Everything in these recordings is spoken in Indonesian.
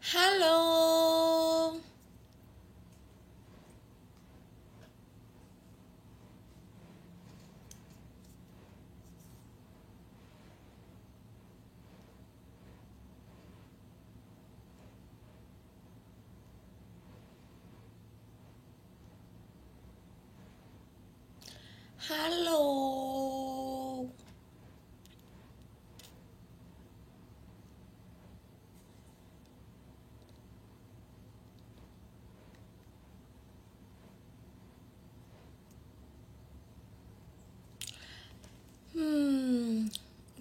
Halo. Halo.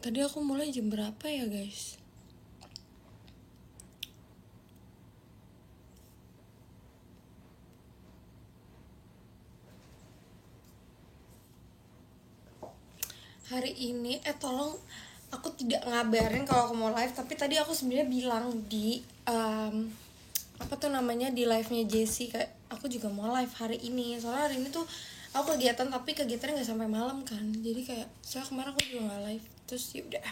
Tadi aku mulai jam berapa ya, guys? Hari ini tolong, aku tidak ngabarin kalau aku mau live, tapi tadi aku sebenarnya bilang di apa tuh namanya, di live-nya Jessie, kayak aku juga mau live hari ini. Soalnya hari ini tuh aku kegiatan, tapi kegiatannya nggak sampai malam kan. Jadi kayak saya kemarin aku juga nggak live. Terus ya udah.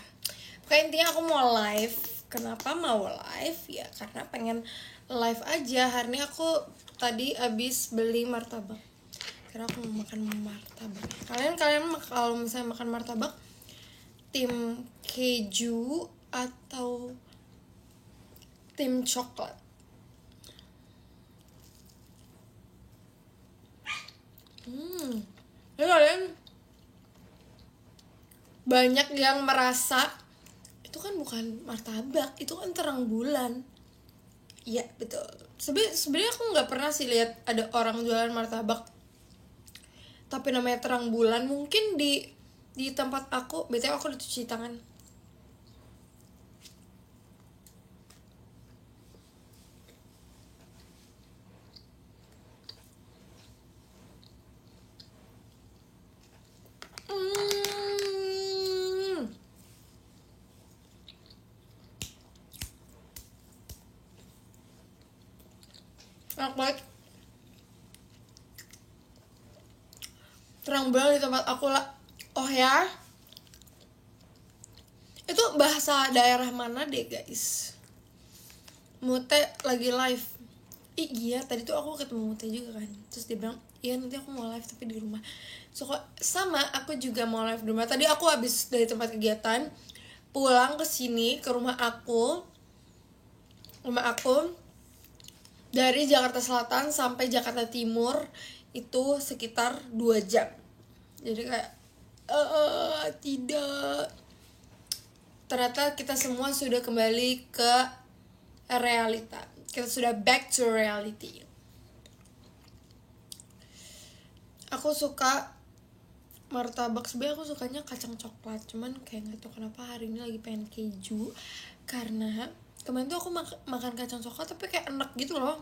Pokoknya intinya aku mau live. Kenapa mau live? Ya karena pengen live aja. Hari ini aku tadi abis beli martabak. Karena aku mau makan martabak. Kalian kalau misalnya makan martabak, tim keju atau tim coklat? Jadi kalian banyak yang merasa itu kan bukan martabak, itu kan terang bulan. Iya betul. Sebenarnya aku nggak pernah sih lihat ada orang jualan martabak tapi namanya terang bulan. Mungkin di tempat aku, BTW aku udah cuci tangan. Enak banget. Terang bulan di tempat aku lah. Oh ya, itu bahasa daerah mana deh guys? Mute lagi live. Iya, tadi tuh aku ketemu Mute juga kan. Terus dia bilang, iya nanti aku mau live tapi di rumah. So sama, aku juga mau live di rumah. Tadi aku habis dari tempat kegiatan, pulang ke sini, ke rumah aku. Dari Jakarta Selatan sampai Jakarta Timur itu sekitar 2 jam. Jadi kayak tidak. Ternyata kita semua sudah kembali ke realita. Kita sudah back to reality. Aku suka martabak, sebenarnya aku sukanya kacang coklat, cuman kayak nggak tahu kenapa hari ini lagi pengen keju. Karena kemarin tuh aku makan kacang coklat tapi kayak enak gitu loh.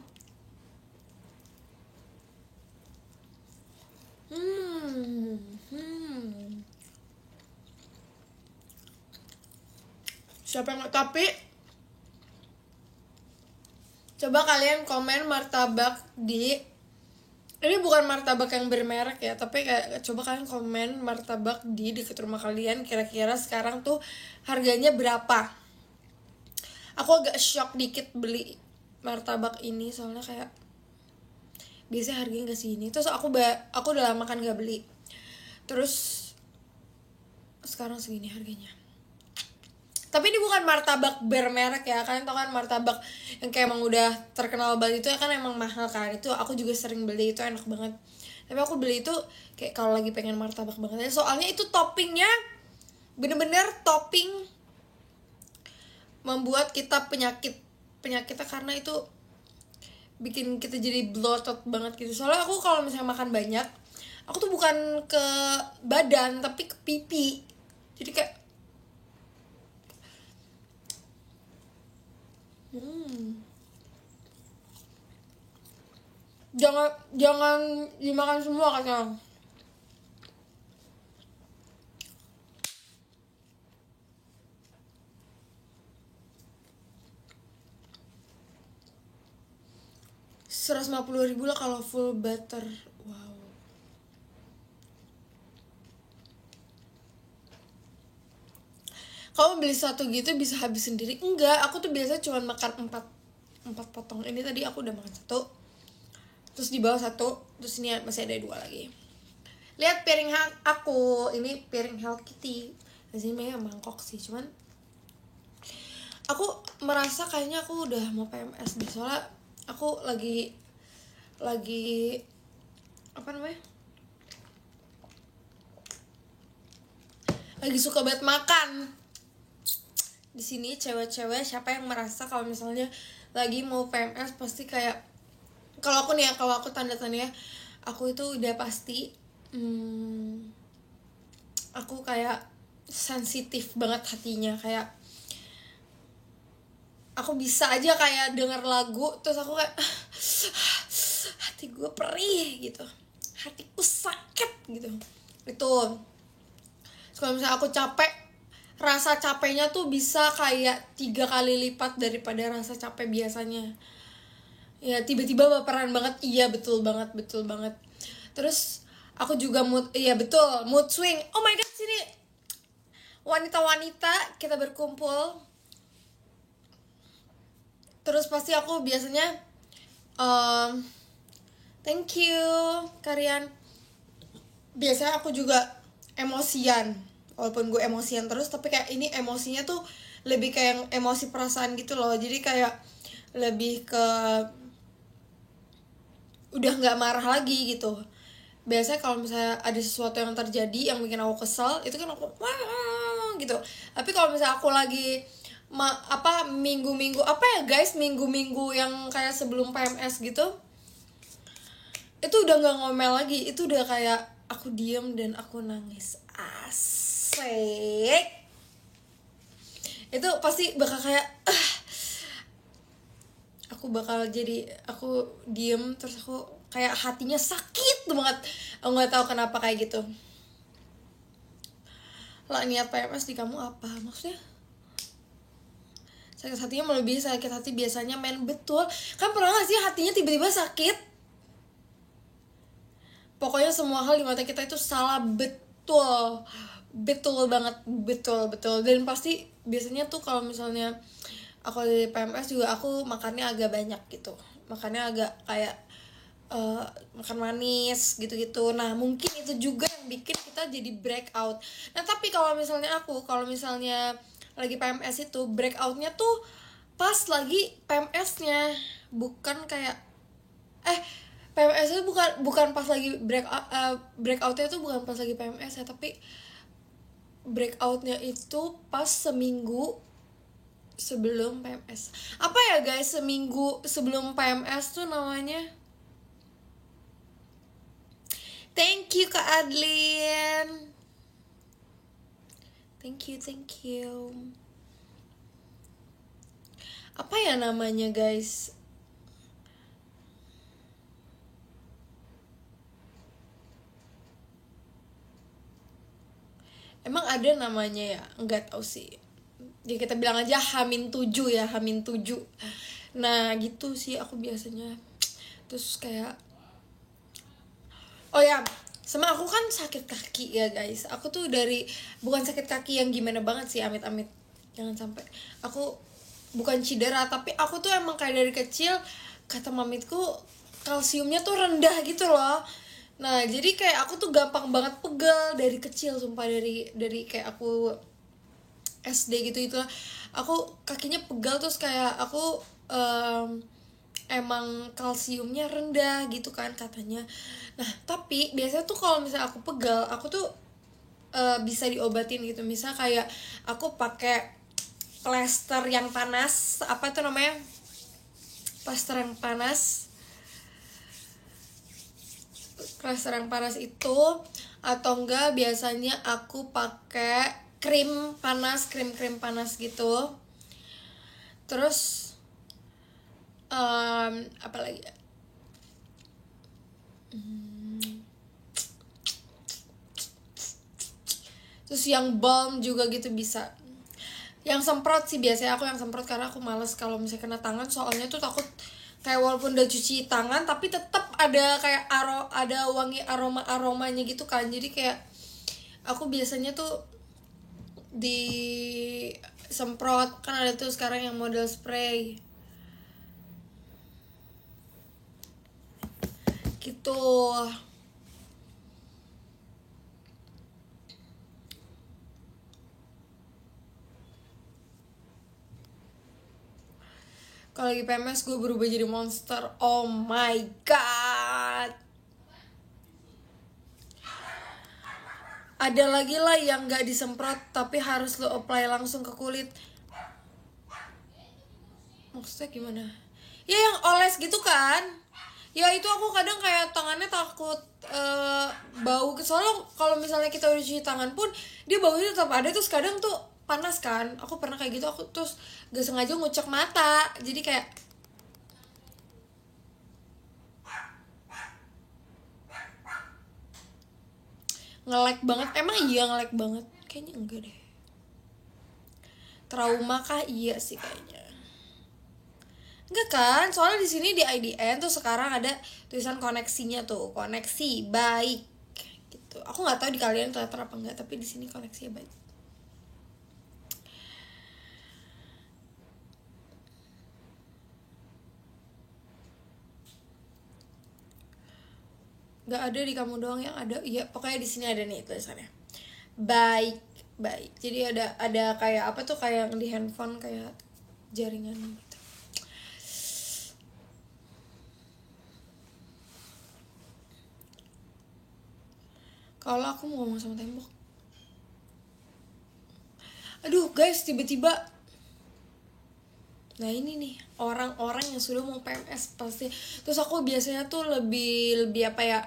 Siapa yang tapi coba kalian komen martabak di, ini bukan martabak yang bermerek ya, tapi kayak coba kalian komen martabak di dekat rumah kalian, kira-kira sekarang tuh harganya berapa. Aku agak shock dikit beli martabak ini, soalnya kayak biasanya harganya gak segini. Terus aku udah lama kan gak beli, terus sekarang segini harganya. Tapi ini bukan martabak bermerek ya, kalian tau kan martabak yang kayak emang udah terkenal banget itu kan emang mahal kan. Itu aku juga sering beli, itu enak banget. Tapi aku beli itu kayak kalau lagi pengen martabak banget, soalnya itu toppingnya bener-bener topping membuat kita penyakitnya, karena itu bikin kita jadi bloated banget gitu. Soalnya aku kalau misalnya makan banyak, aku tuh bukan ke badan tapi ke pipi. Jadi kayak jangan dimakan semua katanya. Rp150.000 lah kalau full butter. Wow. Kamu beli satu gitu bisa habis sendiri? Enggak, aku tuh biasa cuma makan 4 4 potong. Ini tadi aku udah makan 1, terus di bawah 1, terus ini masih ada 2 lagi. Lihat piring aku, ini piring Hello Kitty. Di sini memang mangkok sih, cuman aku merasa kayaknya aku udah mau PMS deh, soalnya aku lagi apa namanya? Lagi suka banget makan. Di sini cewek-cewek siapa yang merasa kalau misalnya lagi mau PMS pasti kayak, kalau aku nih ya, kalau aku tanda-tandanya aku itu udah pasti aku kayak sensitif banget hatinya, kayak aku bisa aja kayak denger lagu terus aku kayak hati gue perih gitu, hatiku sakit gitu. Itu kalau misalnya aku capek, rasa capeknya tuh bisa kayak 3 kali lipat daripada rasa capek biasanya. Ya tiba-tiba baperan banget, iya betul banget. Terus aku juga mood swing. Oh my god, sini wanita-wanita kita berkumpul. Terus pasti aku biasanya thank you kalian. Biasanya aku juga emosian, walaupun gue emosian terus, tapi kayak ini emosinya tuh lebih kayak emosi perasaan gitu loh. Jadi kayak lebih ke udah nggak marah lagi gitu. Biasanya kalau misalnya ada sesuatu yang terjadi yang bikin aku kesel, itu kan aku wah gitu. Tapi kalau misalnya aku lagi minggu-minggu apa ya guys, minggu-minggu yang kayak sebelum PMS gitu, itu udah nggak ngomel lagi, itu udah kayak aku diem dan aku nangis. Asik. Itu pasti bakal kayak aku diem terus aku kayak hatinya sakit banget. Aku nggak tahu kenapa kayak gitu. Lah niat PMS di kamu apa maksudnya? Sakit hatinya melebihi sakit hati biasanya, men. Betul kan, pernah gak sih hatinya tiba-tiba sakit? Pokoknya semua hal di mata kita itu salah, betul banget, betul. Dan pasti biasanya tuh kalau misalnya aku di PMS juga aku makannya agak banyak gitu, makannya agak kayak makan manis gitu-gitu. Nah mungkin itu juga yang bikin kita jadi breakout. Nah tapi kalau misalnya lagi PMS itu breakoutnya tuh pas lagi PMS-nya, bukan kayak PMS itu bukan pas lagi breakoutnya itu bukan pas lagi PMS ya, tapi breakoutnya itu pas seminggu sebelum PMS. Apa ya guys, seminggu sebelum PMS tuh namanya? Thank you Kak Adlin. Thank you. Apa ya namanya guys? Emang ada namanya ya? Enggak tahu sih. Ya kita bilang aja H-7 ya, H-7. Nah gitu sih aku biasanya. Terus kayak oh ya, sama aku kan sakit kaki ya guys. Aku tuh bukan sakit kaki yang gimana banget sih, amit-amit. Jangan sampai. Aku bukan cedera, tapi aku tuh emang kayak dari kecil, kata mamitku kalsiumnya tuh rendah gitu loh. Nah jadi kayak aku tuh gampang banget pegel dari kecil, sumpah. Dari kayak aku SD gitu itulah aku kakinya pegal, terus kayak aku emang kalsiumnya rendah gitu kan katanya. Nah tapi biasanya tuh kalau misalnya aku pegal, aku tuh bisa diobatin gitu. Misal kayak aku pakai plester yang panas, apa tuh namanya, plester yang panas itu, atau enggak biasanya aku pakai krim panas gitu. Terus apa lagi ya? Terus yang balm juga gitu bisa. Yang semprot sih biasanya aku yang semprot, karena aku males kalau misalnya kena tangan, soalnya tuh takut kayak walaupun udah cuci tangan tapi tetap ada kayak ada wangi aromanya gitu kan. Jadi kayak aku biasanya tuh di semprot, kan ada tuh sekarang yang model spray. gitu. Kalau lagi PMS gue berubah jadi monster. Oh my god. Ada lagi lah yang gak disemprot tapi harus lo apply langsung ke kulit. Maksudnya gimana? Ya yang oles gitu kan. Ya itu aku kadang kayak tangannya takut bau. Soalnya kalau misalnya kita udah cuci tangan pun dia baunya tetap ada. Terus kadang tuh panas kan. Aku pernah kayak gitu, aku terus gak sengaja ngucek mata. Jadi kayak nge-lag banget. Emang iya nge-lag banget? Kayaknya enggak deh. Trauma kah? Iya sih kayaknya. Enggak kan? Soalnya di sini di IDN tuh sekarang ada tulisan koneksinya tuh, koneksi baik gitu. Aku nggak tahu di kalian ternyata apa enggak, tapi di sini koneksinya baik. Nggak ada di kamu doang yang ada. Iya, pokoknya di sini ada nih tulisannya. Baik, baik. Jadi ada kayak apa tuh, kayak di handphone kayak jaringan gitu. Kalau aku mau ngomong sama tembok. Aduh guys, tiba-tiba. Nah ini nih, orang-orang yang sudah mau PMS pasti. Terus aku biasanya tuh lebih apa ya,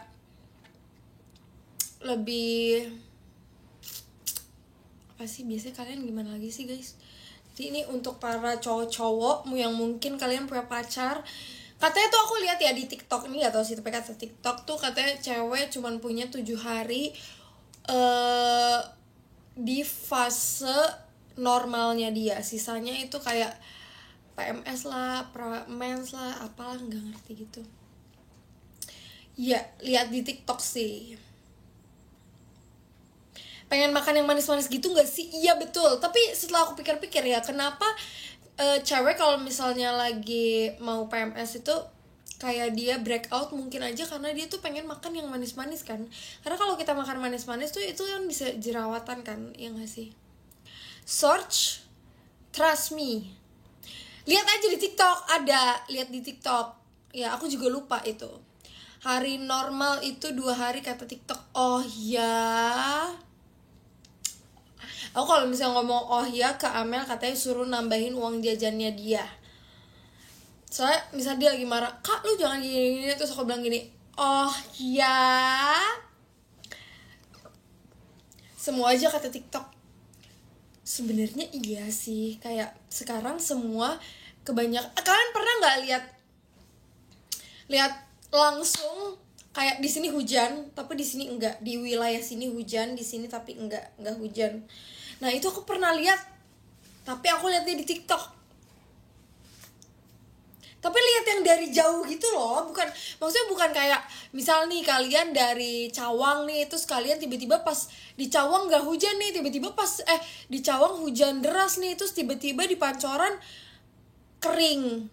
lebih apa sih, biasanya kalian gimana lagi sih guys? Jadi ini untuk para cowok-cowok yang mungkin kalian punya pacar. Katanya tuh aku lihat ya di TikTok, ini gak tau sih, tapi kata TikTok tuh katanya cewek cuman punya 7 hari di fase normalnya dia. Sisanya itu kayak PMS lah, mens lah, apalah, nggak ngerti gitu. Ya, lihat di TikTok sih. Pengen makan yang manis-manis gitu nggak sih? Iya betul. Tapi setelah aku pikir-pikir ya, kenapa cewek kalau misalnya lagi mau PMS itu kayak dia breakout mungkin aja karena dia tuh pengen makan yang manis-manis kan. Karena kalau kita makan manis-manis tuh itu kan bisa jerawatan kan, ya nggak sih? Search, trust me. Lihat aja di TikTok, ada, lihat di TikTok. Ya aku juga lupa itu. Hari normal itu 2 hari kata TikTok. Oh ya. Aku kalau misalnya ngomong oh ya ke Amel, katanya suruh nambahin uang jajannya dia. Soalnya misalnya dia lagi marah, "Kak lu jangan gini-gini." Terus aku bilang gini, "Oh ya." Semua aja kata TikTok. Sebenarnya iya sih, kayak sekarang semua kebanyakan. Kalian pernah nggak lihat langsung kayak di sini hujan tapi di sini enggak, di wilayah sini hujan, di sini tapi enggak hujan. Nah itu aku pernah lihat, tapi aku lihatnya di TikTok. Tapi lihat yang dari jauh gitu loh, maksudnya bukan kayak misal nih kalian dari Cawang nih, terus kalian tiba-tiba pas di Cawang nggak hujan nih, tiba-tiba pas di Cawang hujan deras nih, terus tiba-tiba di Pancoran kering,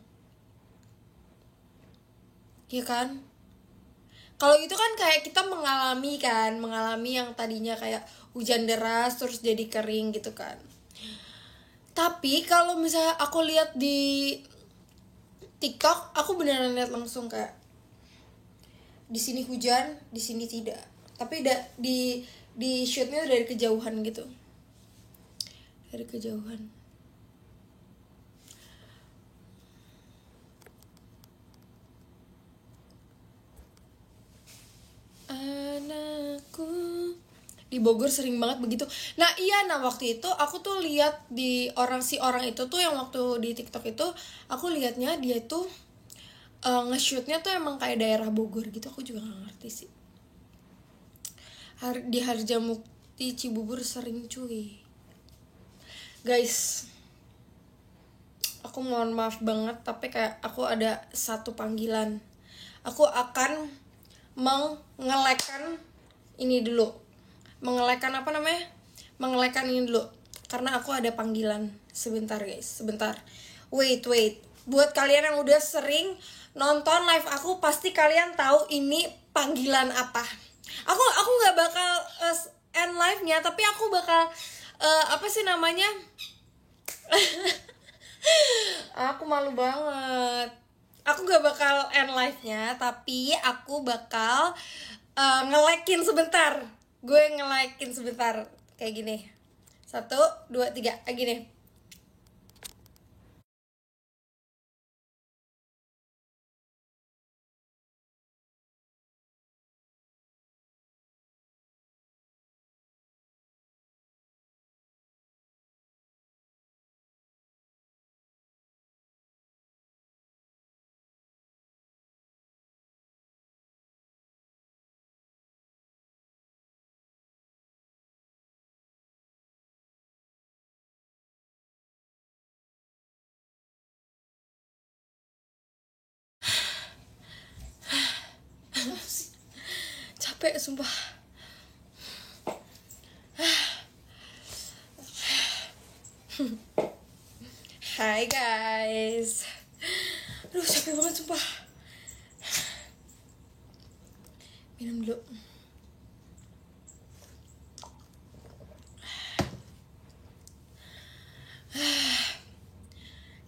ya kan? Kalau itu kan kayak kita mengalami yang tadinya kayak hujan deras terus jadi kering gitu kan. Tapi kalau misalnya aku lihat di TikTok, aku beneran lihat langsung kayak di sini hujan, di sini tidak. Tapi di shootnya dari kejauhan gitu. Dari kejauhan. Anakku di Bogor sering banget begitu. Nah iya, nah waktu itu aku tuh lihat di orang itu tuh yang waktu di TikTok itu aku lihatnya dia tuh nge-shootnya tuh emang kayak daerah Bogor gitu. Aku juga nggak ngerti sih. Di Harjamukti Cibubur sering cuy. Guys, aku mohon maaf banget tapi kayak aku ada satu panggilan. Aku akan mengelekan ini dulu. Mengelekan apa namanya? Mengelekan ini dulu. Karena aku ada panggilan. Sebentar guys, sebentar. Wait. buat kalian yang udah sering nonton live aku, pasti kalian tahu ini panggilan apa. Aku nggak bakal end live-nya, tapi aku bakal apa sih namanya? Aku malu banget. Aku gak bakal end live-nya, tapi aku bakal nge-like-in sebentar. Gue nge-like-in sebentar. Kayak gini. 1, 2, 3, kayak gini. Capek sumpah. Hai guys. Aduh capek banget sumpah. Minum dulu.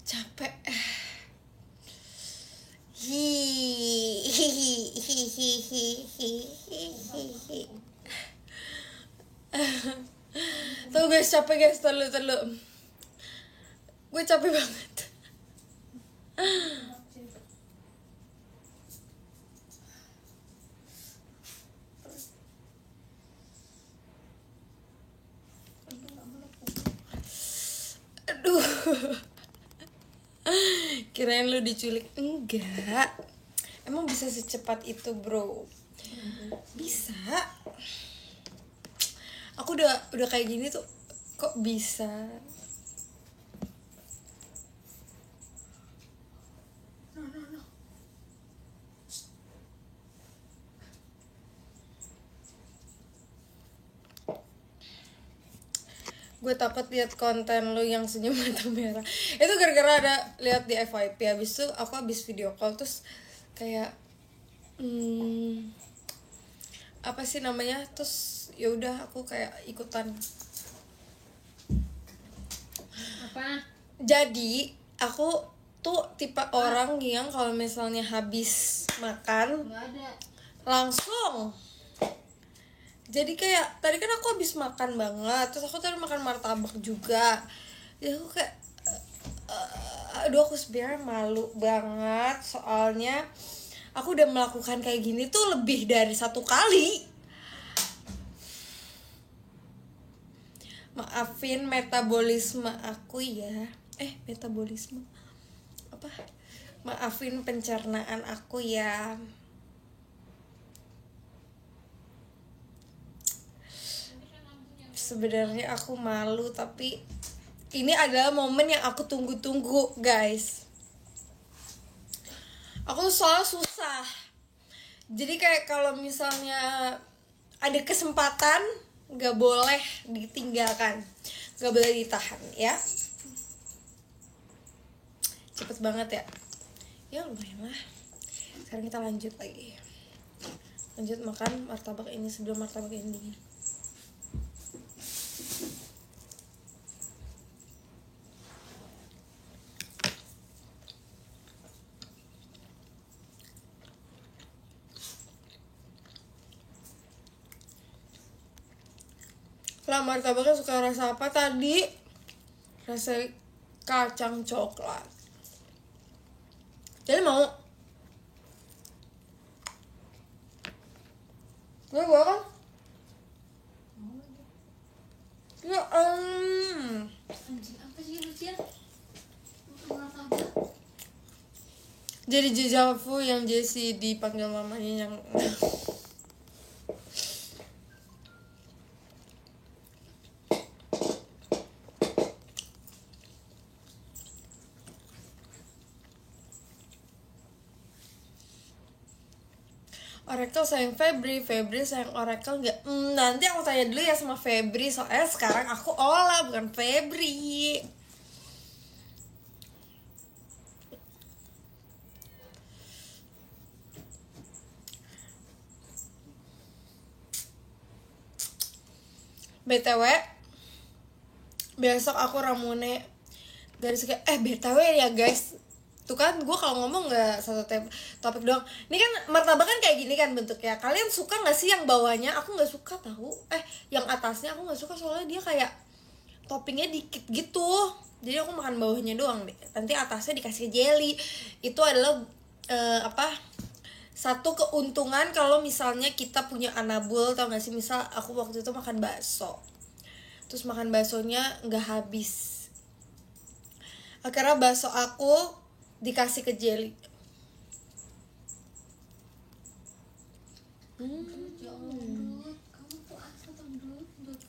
Capek. Tuh guys, capek guys, terlalu. Gue capek banget. Aduh. Kirain lu diculik. Enggak. Emang bisa secepat itu, bro? Bisa. Aku udah kayak gini tuh kok bisa. No. Gue takut lihat konten lu yang senyum mata merah. Itu gara-gara ada lihat di FYP. Habis itu aku habis video call terus kayak apa sih namanya? Terus ya udah aku kayak ikutan. Apa? Jadi aku tuh tipe orang yang kalau misalnya habis makan Nggak ada. langsung. Jadi kayak tadi kan aku habis makan banget, terus aku tadi makan martabak juga. Jadi aku kayak aduh aku sebenarnya malu banget soalnya aku udah melakukan kayak gini tuh lebih dari 1 kali. Maafin metabolisme aku ya. Metabolisme apa? Maafin pencernaan aku ya. Sebenarnya aku malu, tapi ini adalah momen yang aku tunggu-tunggu, guys. Aku soalnya susah. Jadi kayak kalau misalnya ada kesempatan, gak boleh ditinggalkan, gak boleh ditahan ya. Cepet banget ya. Ya lumayan lah. Sekarang kita lanjut lagi. Lanjut makan martabak ini sebelum martabak ini dingin. Lah martabaknya suka rasa apa tadi? Rasa kacang coklat. Jadi mau? Gue kan? Ya Anjing apa sih Lucian? Martabak. jadi Jejavu yang Jessie dipanggil mamanya yang Oracle sayang Febri sayang Oracle nggak? Nanti aku tanya dulu ya sama Febri, soalnya sekarang aku Ola bukan Febri. BTW besok aku ramune dari segi BTW ya guys, tuh kan gue kalau ngomong nggak satu topik doang. Ini kan martabak kan kayak gini kan bentuknya. Kalian suka nggak sih yang bawahnya? Aku nggak suka tahu. Yang atasnya aku nggak suka soalnya dia kayak toppingnya dikit gitu. Jadi aku makan bawahnya doang deh. Nanti atasnya dikasih jelly. Itu adalah satu keuntungan kalau misalnya kita punya anabul, tau gak sih? Misal aku waktu itu makan bakso, terus makan baksonya nggak habis. Akhirnya bakso aku dikasih ke jelly. Ya Allah, kamu tuh asal Dut.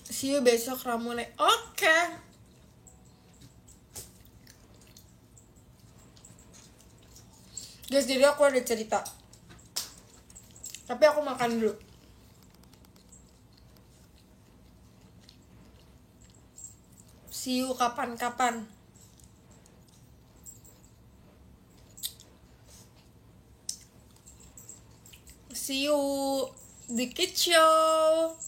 See you besok ramune. Oke. Guys, jadi aku ada cerita. Tapi aku makan dulu. See you kapan-kapan. See you di Kid Show.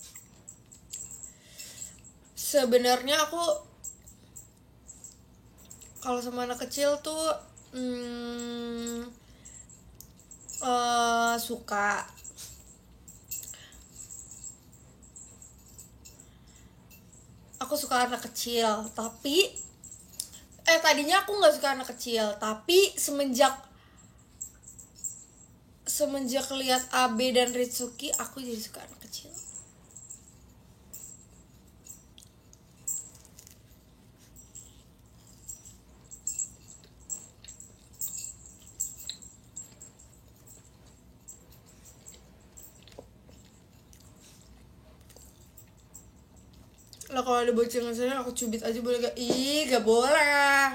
Sebenarnya aku kalau sama anak kecil tuh suka. Aku suka anak kecil, tapi tadinya aku nggak suka anak kecil, tapi semenjak lihat Abe dan Ritsuki, aku jadi suka anak kecil. Lah kalau ada bocingan saya aku cubit aja boleh gak? Ih, gak boleh.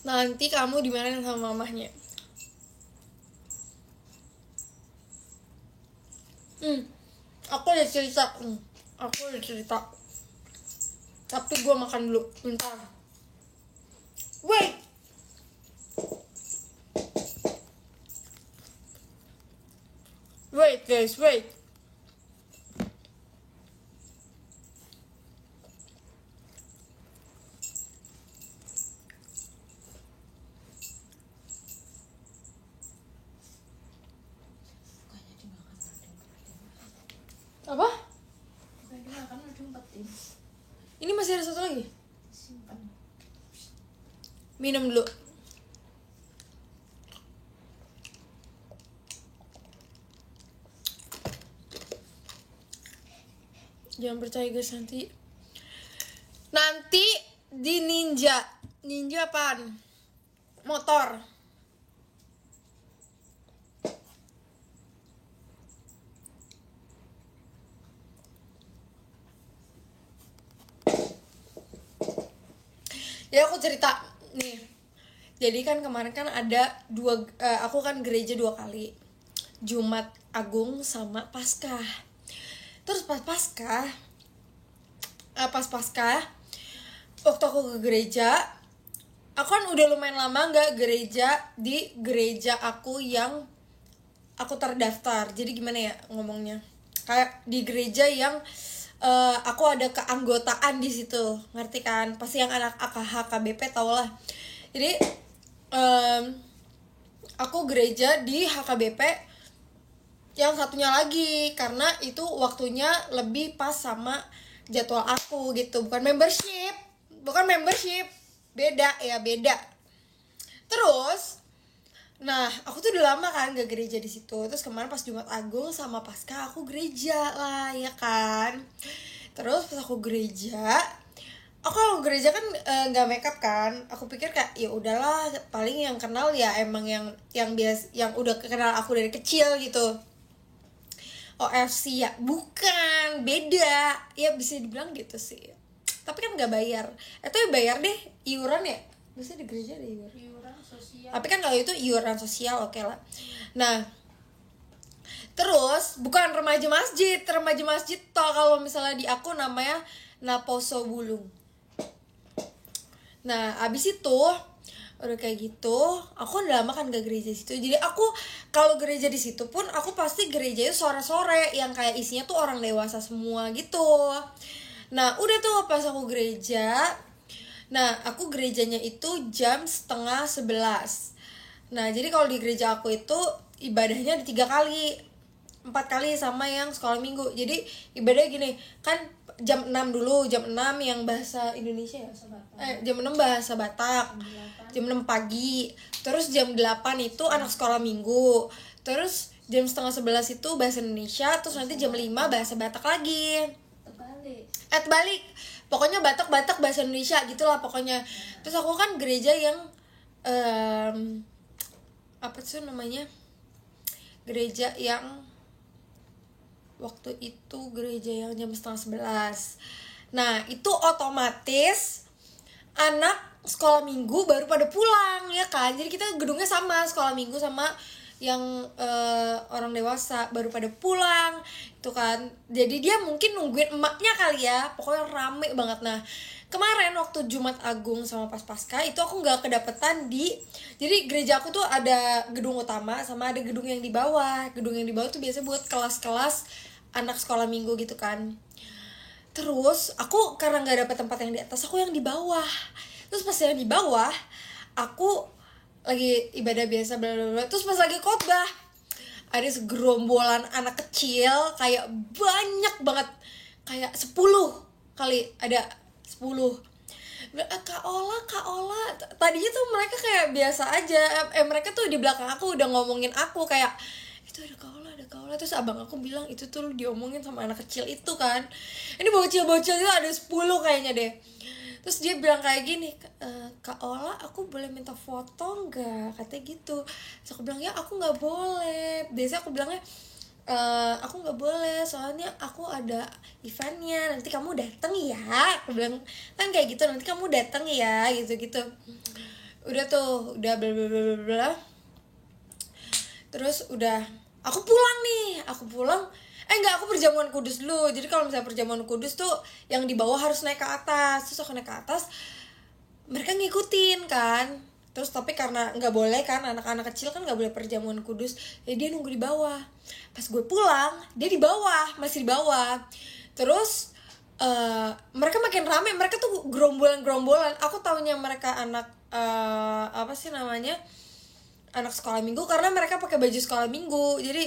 Nanti kamu dimarahin sama mamahnya. Aku ada cerita. Tapi gue makan dulu, bentar. Wait. Wait guys, wait. Apa? Ini masih ada satu lagi. Simpan. Minum dulu. Jangan percaya guys, nanti di Ninja apaan? Motor. Ya aku cerita nih. Jadi kan kemarin kan ada aku kan gereja 2 kali. Jumat Agung sama Paskah. Terus pas Paskah waktu aku ke gereja, aku kan udah lumayan lama nggak gereja di gereja aku yang aku terdaftar. Jadi gimana ya ngomongnya, kayak di gereja yang aku ada keanggotaan di situ, ngerti kan? Pasti yang anak HKBP tau lah. Jadi aku gereja di HKBP yang satunya lagi, karena itu waktunya lebih pas sama jadwal aku gitu. Bukan membership, beda. Terus nah aku tuh udah lama kan gak gereja di situ. Terus kemarin pas Jumat Agung sama Paskah aku gereja lah, ya kan. Terus pas aku gereja kan nggak makeup kan. Aku pikir kayak ya udahlah, paling yang kenal ya emang yang biasa, yang udah kenal aku dari kecil gitu. OFC ya, bukan, beda. Ya bisa dibilang gitu sih. Tapi kan nggak bayar. Itu ya bayar deh, iuran ya. Biasanya di gereja ada Iuran sosial. Tapi kan kalau itu iuran sosial oke lah. Nah, terus bukan remaja masjid toh kalau misalnya di aku namanya Naposo Bulung. Nah, abis itu Udah kayak gitu, aku udah lama kan gak gereja di situ. Jadi aku kalau gereja di situ pun aku pasti gereja itu sore-sore yang kayak isinya tuh orang dewasa semua gitu. Nah, udah tuh pas aku gereja. Nah, aku gerejanya itu jam setengah 11. Nah, jadi kalau di gereja aku itu ibadahnya ada 3 kali, 4 kali sama yang sekolah minggu. Jadi ibadahnya gini, kan jam 6 dulu, jam 6 yang bahasa Indonesia ya? Jam 6 bahasa Batak, jam 6 pagi. Terus jam 8 itu anak sekolah minggu. Terus jam setengah 11 itu bahasa Indonesia. Terus nanti jam 5 bahasa Batak lagi. Terbalik. Pokoknya Batak bahasa Indonesia gitulah pokoknya. Terus aku kan gereja yang apa sih namanya? Gereja yang waktu itu gereja yang jam setengah 11. Nah, itu otomatis anak sekolah minggu baru pada pulang ya kan. Jadi kita gedungnya sama, sekolah minggu sama yang orang dewasa baru pada pulang itu kan. Jadi dia mungkin nungguin emaknya kali ya. Pokoknya rame banget. Nah, kemarin waktu Jumat Agung sama pas Paskah itu aku nggak kedapetan jadi gereja aku tuh ada gedung utama sama ada gedung yang di bawah. Gedung yang di bawah tuh biasanya buat kelas-kelas anak sekolah minggu gitu kan. Terus aku karena nggak dapet tempat yang di atas, aku yang di bawah. Terus pas yang di bawah aku lagi ibadah biasa bla bla bla. Terus pas lagi khotbah ada segerombolan anak kecil kayak banyak banget, kayak 10 kali, ada 10. Kak Ola, tadinya tuh mereka kayak biasa aja. Mereka tuh di belakang aku udah ngomongin aku kayak itu ada Kak Ola. Terus abang aku bilang itu tuh diomongin sama anak kecil itu kan. Ini bocil-bocil itu ada 10 kayaknya deh. Terus dia bilang kayak gini, Kak Ola aku boleh minta foto nggak? Katanya gitu. Terus aku bilang ya aku nggak boleh. Biasanya aku bilangnya aku nggak boleh soalnya aku ada eventnya, nanti kamu dateng ya. Aku bilang kan kayak gitu, nanti kamu dateng ya gitu. Udah tuh udah bla bla bla bla. Terus udah aku pulang enggak, aku perjamuan kudus dulu. Jadi kalau misalnya perjamuan kudus tuh yang di bawah harus naik ke atas. Terus aku naik ke atas, mereka ngikutin kan. Terus tapi karena nggak boleh kan, anak-anak kecil kan nggak boleh perjamuan kudus, jadi dia nunggu di bawah. Pas gue pulang dia di bawah, masih di bawah. Terus mereka makin rame, mereka tuh gerombolan. Aku taunya mereka anak apa sih namanya, anak sekolah minggu karena mereka pakai baju sekolah minggu. Jadi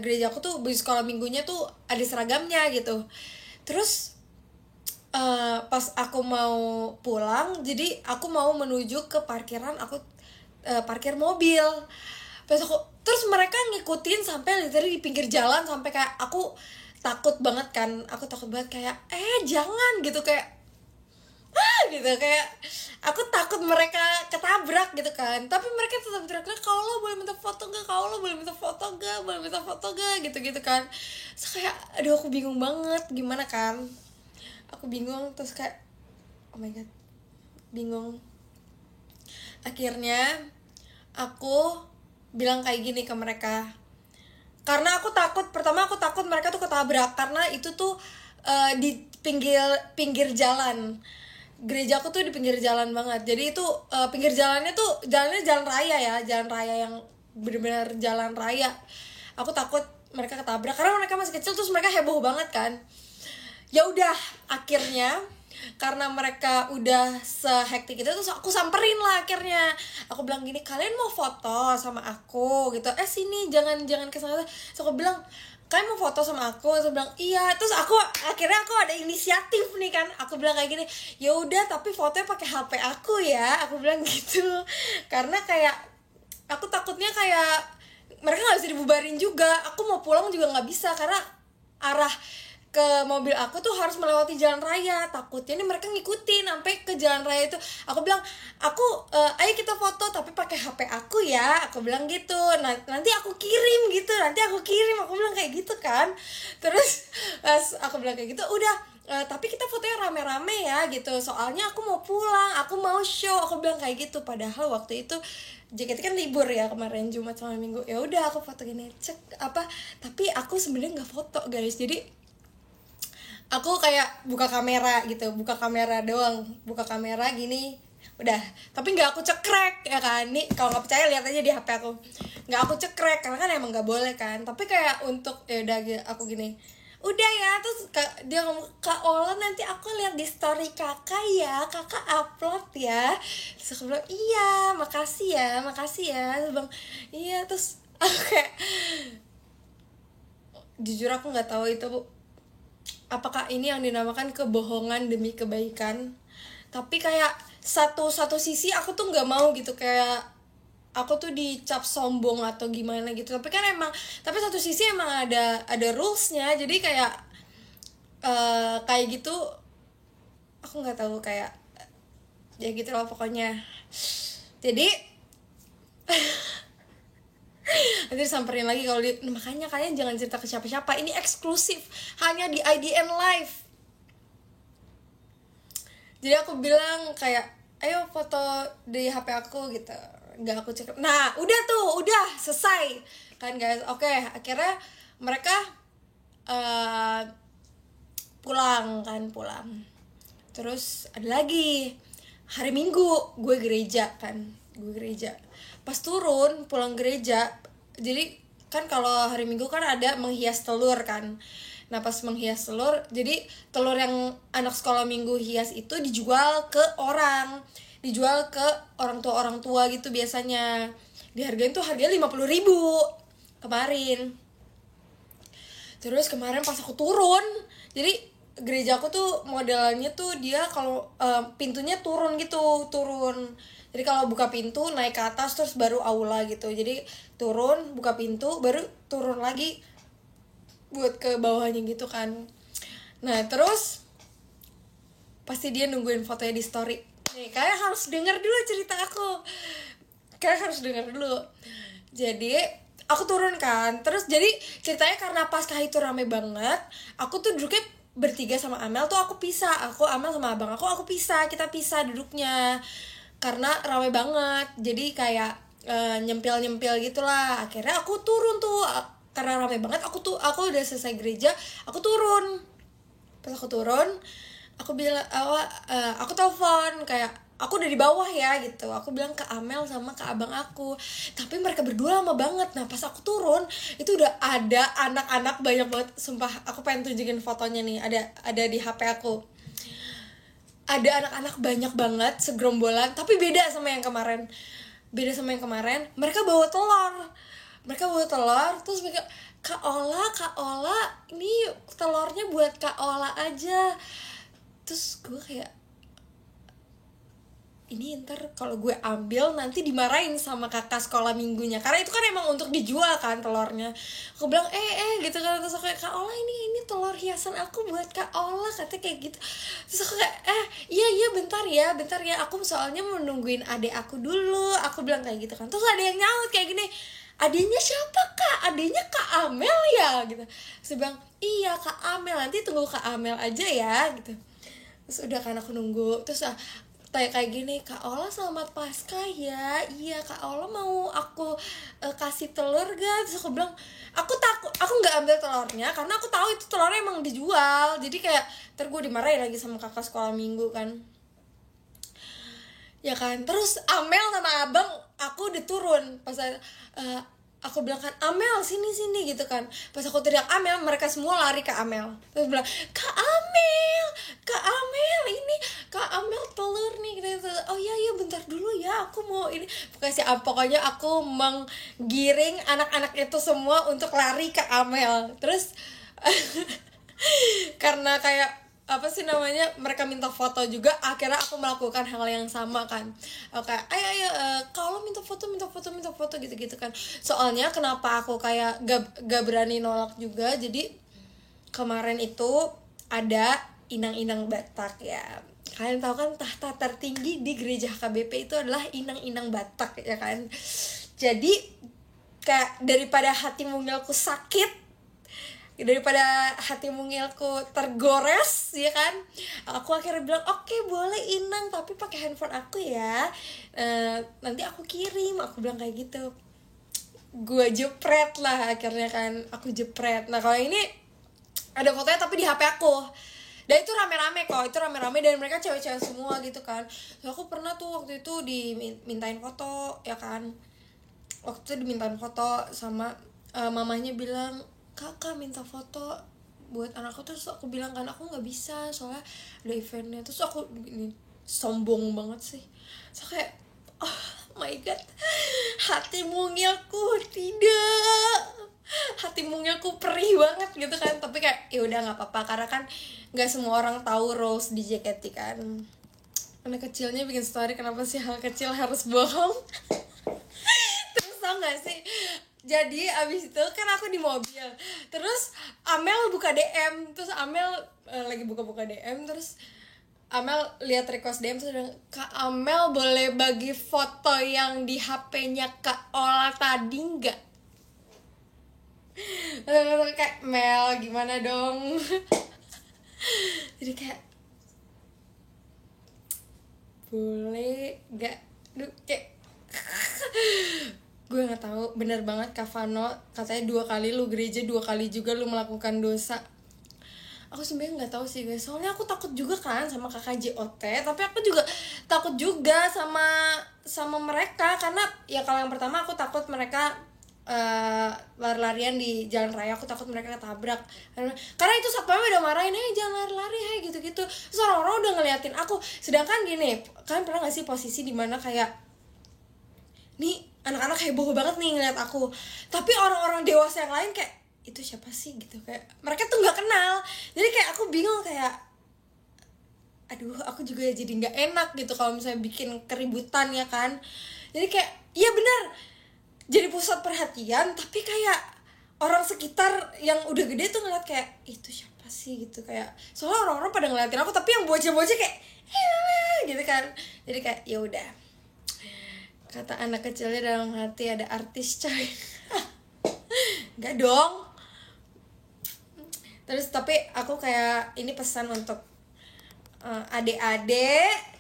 gereja aku tuh baju sekolah minggunya tuh ada seragamnya gitu. Terus pas aku mau pulang, jadi aku mau menuju ke parkiran, aku parkir mobil. Terus mereka ngikutin sampai literally di pinggir jalan, sampai kayak aku takut banget kan. Aku takut banget kayak jangan gitu, kayak gitu, kayak aku takut mereka ketabrak gitu kan. Tapi mereka tetap teriak-teriak, Kak Ola boleh minta foto gak? Kak Ola boleh minta foto gak? Gitu kan. Terus kayak aduh aku bingung banget gimana kan. Aku bingung, terus kayak oh my god, bingung. Akhirnya aku bilang kayak gini ke mereka, karena aku takut, pertama aku takut mereka tuh ketabrak, karena itu tuh di pinggir jalan. Gereja aku tuh di pinggir jalan banget. Jadi itu pinggir jalannya tuh jalannya jalan raya ya, jalan raya yang benar-benar jalan raya. Aku takut mereka ketabrak karena mereka masih kecil, terus mereka heboh banget kan. Ya udah, akhirnya karena mereka udah sehektik itu, terus aku samperin lah akhirnya. Aku bilang gini, kalian mau foto sama aku gitu? Sini, jangan kesana. Terus aku bilang, kalian mau foto sama aku? Terus bilang iya. Terus akhirnya aku ada inisiatif nih kan. Aku bilang kayak gini, ya udah tapi fotonya pakai HP aku ya. Aku bilang gitu. Karena kayak aku takutnya kayak mereka nggak bisa dibubarin juga. Aku mau pulang juga nggak bisa karena arah ke mobil aku tuh harus melewati jalan raya. Takutnya nih mereka ngikutin sampai ke jalan raya itu. Aku bilang, ayo kita foto tapi pakai HP aku ya. Aku bilang gitu. Nanti aku kirim gitu. Aku bilang kayak gitu kan. Terus aku bilang kayak gitu, udah tapi kita fotonya rame-rame ya gitu. Soalnya aku mau pulang, aku mau show. Aku bilang kayak gitu. Padahal waktu itu JKT kan libur ya kemarin, Jumat sama Minggu. Ya udah aku foto gini, tapi aku sebenarnya nggak foto guys. Jadi aku kayak buka kamera gitu, buka kamera doang, buka kamera gini, udah. Tapi nggak aku cekrek ya kan, nih kalau nggak percaya lihat aja di HP aku, nggak aku cekrek karena kan emang nggak boleh kan. Tapi kayak untuk ya udah aku gini, udah ya. Terus dia ngomong, Kak Ola nanti aku lihat di story kakak ya, kakak upload ya. Terus aku bilang iya makasih ya terus bang iya. Terus aku kayak jujur aku nggak tahu itu apakah ini yang dinamakan kebohongan demi kebaikan. Tapi kayak satu sisi aku tuh nggak mau gitu, kayak aku tuh dicap sombong atau gimana gitu. Tapi kan emang, tapi satu sisi emang ada rulesnya. Jadi kayak kayak gitu aku nggak tahu, kayak ya gitu loh pokoknya. Jadi nanti disamperin lagi kalau makanya kalian jangan cerita ke siapa-siapa, ini eksklusif hanya di IDN Live. Jadi aku bilang kayak ayo foto di HP aku gitu, nggak aku cek. Nah udah selesai kan guys. Oke, akhirnya mereka pulang. Terus ada lagi hari Minggu gue gereja. Pas pulang gereja, jadi kan kalau hari Minggu kan ada menghias telur kan. Nah pas menghias telur, jadi telur yang anak sekolah minggu hias itu dijual ke orang tua gitu biasanya. Dihargain tuh harganya 50.000 kemarin. Terus kemarin pas aku turun, jadi gereja aku tuh modelnya tuh dia kalau pintunya turun. Jadi kalau buka pintu naik ke atas terus baru aula gitu. Jadi turun, buka pintu, baru turun lagi buat ke bawahnya gitu kan. Nah terus pasti dia nungguin fotonya di story. Nih kalian harus denger dulu cerita aku. Jadi aku turun kan. Terus jadi ceritanya karena Paskah itu rame banget, aku tuh duduknya bertiga sama Amel tuh aku pisah. Amel sama abang aku pisah. Kita pisah duduknya karena rame banget. Jadi kayak nyempil gitulah. Akhirnya aku turun tuh karena rame banget. Aku udah selesai gereja, aku turun. Pas aku turun, aku bilang aku telepon kayak aku udah di bawah ya gitu. Aku bilang ke Amel sama ke abang aku, tapi mereka berdua lama banget. Nah pas aku turun itu udah ada anak-anak banyak banget, sumpah. Aku pengen tunjukin fotonya nih, ada di HP aku. Ada anak-anak banyak banget segerombolan, tapi beda sama yang kemarin. Mereka bawa telur. Terus mereka, Kak Ola, ini telurnya buat Kak Ola aja. Terus gue kayak, ini ntar kalau gue ambil nanti dimarahin sama kakak sekolah minggunya, karena itu kan emang untuk dijual kan telurnya. Aku bilang gitu kan. Terus aku kayak, Kak Ola ini telur hiasan aku buat Kak Ola, katanya kayak gitu. Terus aku kayak iya bentar ya aku soalnya mau nungguin adek aku dulu. Aku bilang kayak gitu kan. Terus ada yang nyaut kayak gini, adenya siapa Kak? Adenya Kak Amel ya gitu. Terus dia bilang iya Kak Amel, nanti tunggu Kak Amel aja ya gitu. Terus udah kan aku nunggu. Terus kayak gini, Kak Ola selamat Paskah ya. Iya Kak Ola mau aku kasih telur gak? Terus aku bilang aku takut, aku nggak ambil telurnya karena aku tahu itu telurnya emang dijual. Jadi kayak ntar gue dimarahin lagi sama kakak sekolah minggu kan, ya kan. Terus Amel sama abang aku udah turun. Pas aku bilang kan, Amel sini gitu kan. Pas aku teriak Amel, mereka semua lari ke Amel. Terus bilang, Kak Amel ini Kak Amel telur nih gitu. Oh iya bentar dulu ya, aku mau ini. Pokoknya aku menggiring anak-anak itu semua untuk lari ke Amel. Terus karena kayak apa sih namanya, mereka minta foto juga, akhirnya aku melakukan hal yang sama kan. Oke, ayo kalau minta foto gitu kan. Soalnya kenapa aku kayak gak berani nolak juga, jadi kemarin itu ada inang-inang Batak ya. Kalian tahu kan tahta tertinggi di gereja KBP itu adalah inang-inang Batak ya kan. Jadi kayak daripada hati mungilku sakit, daripada hati mungilku tergores ya kan, aku akhirnya bilang oke, boleh inang tapi pakai handphone aku ya, nanti aku kirim. Aku bilang kayak gitu. Gue jepret lah akhirnya kan, aku jepret. Nah kalau ini ada fotonya tapi di HP aku. Dan itu rame-rame kok, itu rame-rame dan mereka cewek-cewek semua gitu kan. So, aku pernah tuh waktu itu dimintain foto ya kan. Waktu itu dimintain foto sama mamanya bilang, kakak minta foto buat anakku. Terus aku bilang kan aku nggak bisa soalnya ada eventnya. Terus aku ini sombong banget sih. So kayak oh my god, hati mungilku tidak, hati mungilku perih banget gitu kan. Tapi kayak ya udah nggak apa-apa karena kan nggak semua orang tahu Rose di JKT kan. Anak kecilnya bikin story, kenapa sih hal kecil harus bohong. Terus tau gak sih, jadi abis itu kan aku di mobil, terus Amel buka DM, terus Amel lagi buka-buka DM, terus Amel lihat request DM terus bilang, Kak Amel boleh bagi foto yang di HP-nya Kak Ola tadi nggak? Kayak Mel gimana dong. Jadi kayak boleh nggak? Duh kayak gue nggak tahu, bener banget Kak Vano katanya 2 kali lu gereja, 2 kali juga lu melakukan dosa. Aku sebenarnya nggak tahu sih guys, soalnya aku takut juga kan sama kakak JOT, tapi aku juga takut juga sama mereka karena ya kalau yang pertama aku takut mereka lari-larian di jalan raya, aku takut mereka ketabrak karena itu satpamnya udah marahin, hey jangan lari-lari, hey gitu-gitu. Terus orang-orang udah ngeliatin aku, sedangkan gini, kalian pernah nggak sih posisi dimana kayak nih anak-anak heboh banget nih ngeliat aku, tapi orang-orang dewasa yang lain kayak itu siapa sih gitu, kayak mereka tuh nggak kenal. Jadi kayak aku bingung kayak aduh aku juga jadi nggak enak gitu kalau misalnya bikin keributan ya kan. Jadi kayak iya benar jadi pusat perhatian, tapi kayak orang sekitar yang udah gede tuh ngeliat kayak itu siapa sih gitu, kayak soalnya orang-orang pada ngeliatin aku tapi yang bocah-bocah kayak gitu kan. Jadi kayak ya udah, kata anak kecilnya dalam hati ada artis coy. Enggak dong. Terus tapi aku kayak ini pesan untuk adik-adik,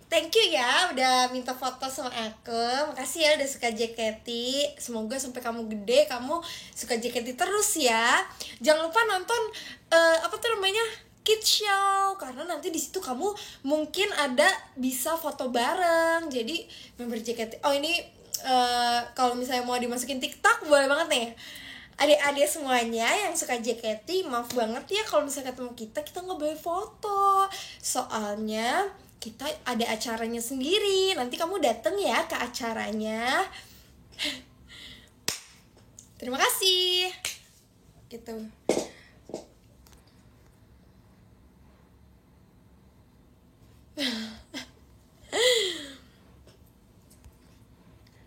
thank you ya udah minta foto sama aku, makasih ya udah suka JKT. Semoga sampai kamu gede kamu suka JKT terus ya. Jangan lupa nonton apa tuh namanya, kids show, karena nanti di situ kamu mungkin ada bisa foto bareng jadi member JKT. Oh ini kalau misalnya mau dimasukin TikTok boleh banget nih. Adik-adik semuanya yang suka JKT, maaf banget ya kalau misalnya ketemu kita nggak boleh foto. Soalnya kita ada acaranya sendiri. Nanti kamu dateng ya ke acaranya. Terima kasih. Gitu.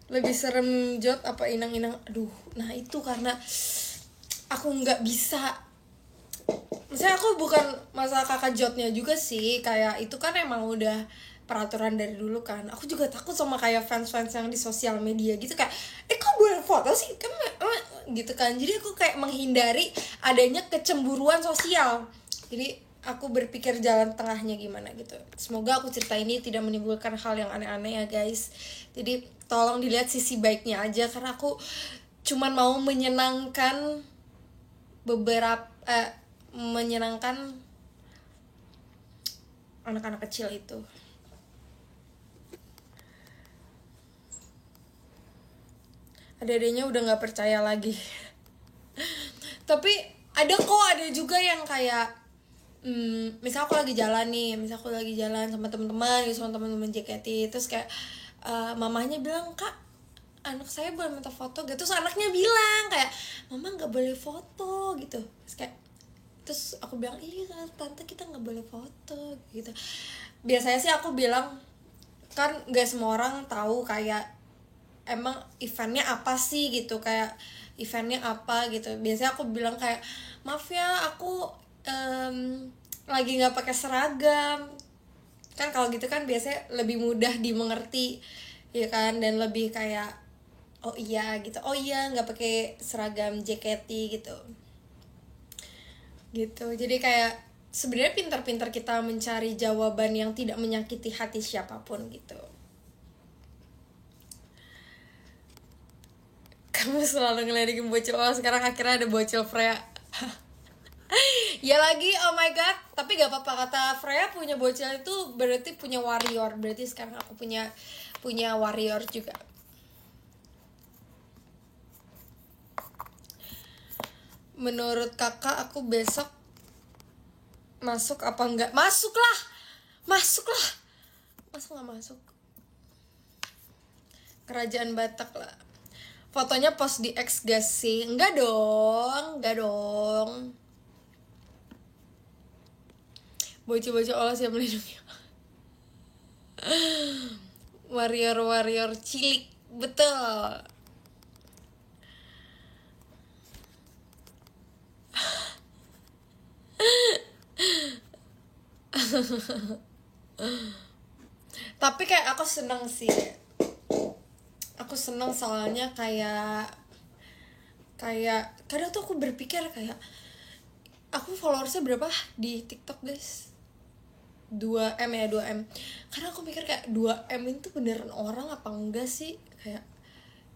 Lebih serem Jot apa inang-inang? Aduh, nah itu karena aku nggak bisa. Maksudnya aku bukan masalah kakak Jotnya juga sih, kayak itu kan emang udah peraturan dari dulu kan. Aku juga takut sama kayak fans-fans yang di sosial media gitu kayak kok boleh foto sih kan gitu kan. Jadi aku kayak menghindari adanya kecemburuan sosial. Jadi aku berpikir jalan tengahnya gimana gitu. Semoga aku cerita ini tidak menimbulkan hal yang aneh-aneh ya guys. Jadi tolong dilihat sisi baiknya aja, karena aku cuman mau menyenangkan menyenangkan anak-anak kecil itu. Adek-adeknya udah nggak percaya lagi. Tapi ada juga yang kayak misal aku lagi jalan sama teman-teman gitu, sama teman-teman JKT, terus kayak mamahnya bilang, Kak anak saya boleh minta foto gitu. Terus anaknya bilang kayak mama nggak boleh foto gitu. Terus aku bilang iya tante kita nggak boleh foto gitu. Biasanya sih aku bilang kan nggak semua orang tahu kayak emang eventnya apa sih gitu, kayak eventnya apa gitu. Biasanya aku bilang kayak maaf ya aku lagi nggak pakai seragam kan. Kalau gitu kan biasanya lebih mudah dimengerti ya kan, dan lebih kayak oh iya gitu, oh iya nggak pakai seragam JKT gitu. Jadi kayak sebenarnya pintar-pintar kita mencari jawaban yang tidak menyakiti hati siapapun gitu. Kamu selalu ngeledekin bocil. Oh sekarang akhirnya ada bocil Freya. Ya lagi, oh my god. Tapi gak apa-apa, kata Freya punya bocil itu berarti punya warrior. Berarti sekarang aku punya warrior juga. Menurut kakak aku besok masuk apa enggak? Masuklah. Masuk gak masuk? Kerajaan Batak lah. Fotonya post di X gak sih? Enggak dong. Bocil-bocil olas yang melindungi. Warrior cilik, betul. Tapi kayak aku seneng sih. Aku seneng soalnya kayak kadang tuh aku berpikir kayak aku followersnya berapa di TikTok guys? 2M ya, 2M. Karena aku mikir kayak 2M itu beneran orang apa enggak sih? Kayak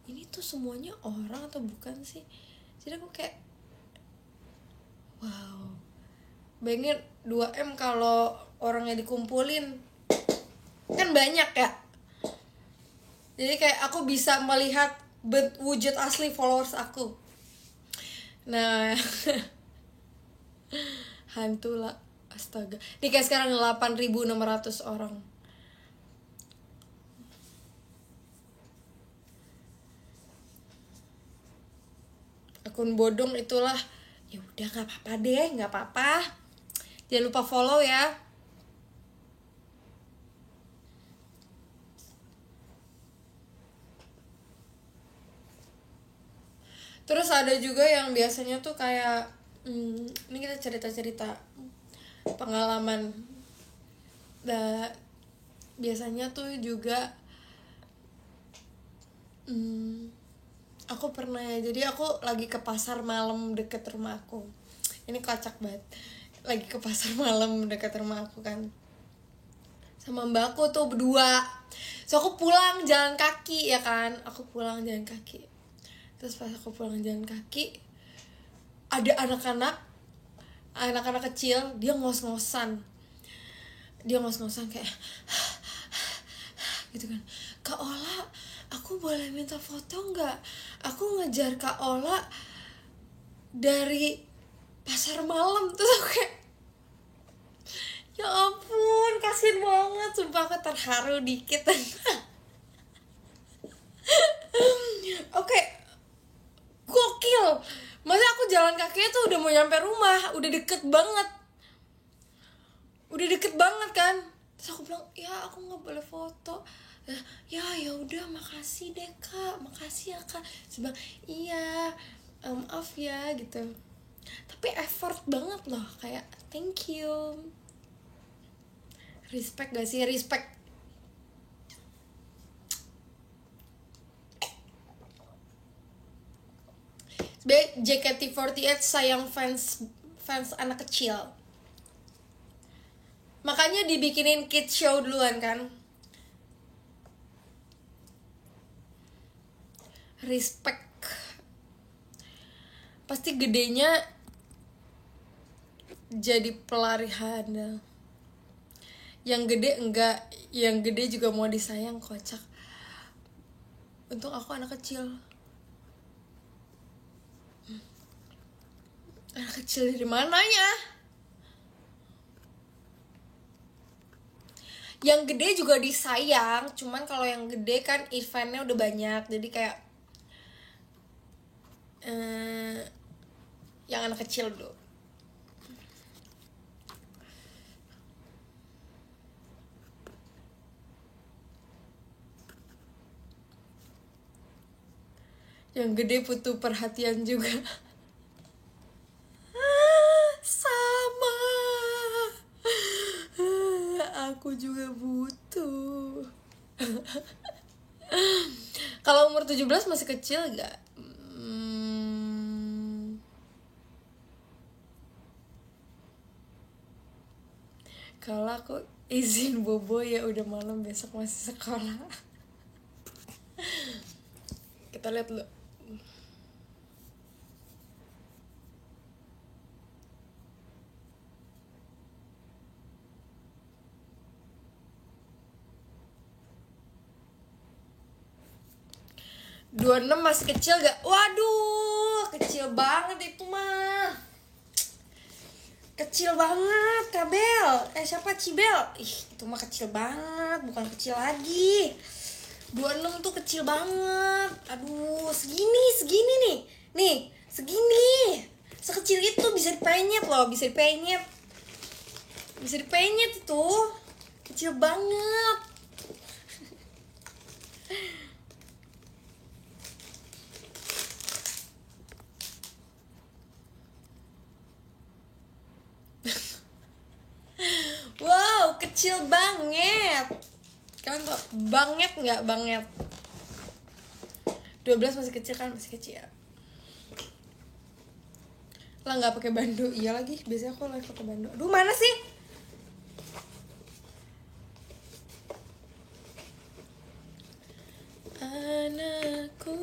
ini tuh semuanya orang atau bukan sih? Jadi aku kayak wow. Bayangin 2M kalau orangnya dikumpulin kan banyak ya. Jadi kayak aku bisa melihat wujud asli followers aku. Nah, hantu lah, astaga. Ini kayak sekarang 8.600 orang. Akun bodong itulah. Ya udah nggak apa-apa deh, nggak apa-apa. Jangan lupa follow ya. Terus ada juga yang biasanya tuh kayak ini kita cerita-cerita pengalaman. Biasanya tuh juga aku pernah ya, jadi aku lagi ke pasar malam deket rumah aku. Ini kocak banget. Lagi ke pasar malam deket rumah aku kan, sama mbak aku tuh berdua. So aku pulang jalan kaki ya kan, Terus pas aku pulang jalan kaki, ada anak-anak kecil, dia ngos-ngosan kayak gitu kan. Kak Ola, aku boleh minta foto nggak? Aku ngejar Kak Ola dari pasar malam. Terus aku kayak ya ampun, kasian banget, sumpah aku terharu dikit. Oke, gokil. Masa aku jalan kakinya tuh udah mau nyampe rumah, udah deket banget kan. Terus aku bilang, ya aku nggak boleh foto. Ya udah, makasih deh kak, makasih ya kak. Terus bilang, iya, maaf ya gitu. Tapi effort banget loh, kayak thank you. Respect gak sih? Respect. JKT48 sayang fans anak kecil. Makanya dibikinin kids show duluan kan. Respect. Pasti gedenya jadi pelari handal. Yang gede enggak, yang gede juga mau disayang, kocak. Untung aku anak kecil. Anak kecil dari mananya? Yang gede juga disayang, cuman kalau yang gede kan eventnya udah banyak, jadi kayak yang anak kecil dulu. Yang gede butuh perhatian juga. Sama. Aku juga butuh. Kalau umur 17 masih kecil gak? Kalau aku izin bobo ya udah malam, besok masih sekolah. Kita lihat dulu. 26 masih kecil gak? Waduh, kecil banget itu mah. Kecil banget, Kabel. Siapa Cibel? Ih, itu mah kecil banget, bukan kecil lagi. 26 tuh kecil banget. Aduh, segini nih. Nih, segini. Sekecil itu bisa dipenyet loh, bisa dipenyet. Bisa dipenyet itu. Kecil banget. Wow, kecil banget. Kalian tau banget nggak banget? 12 masih kecil kan, masih kecil. Lah nggak pakai bando, iya lagi. Biasanya aku live pakai bando. Aduh, mana sih? Anakku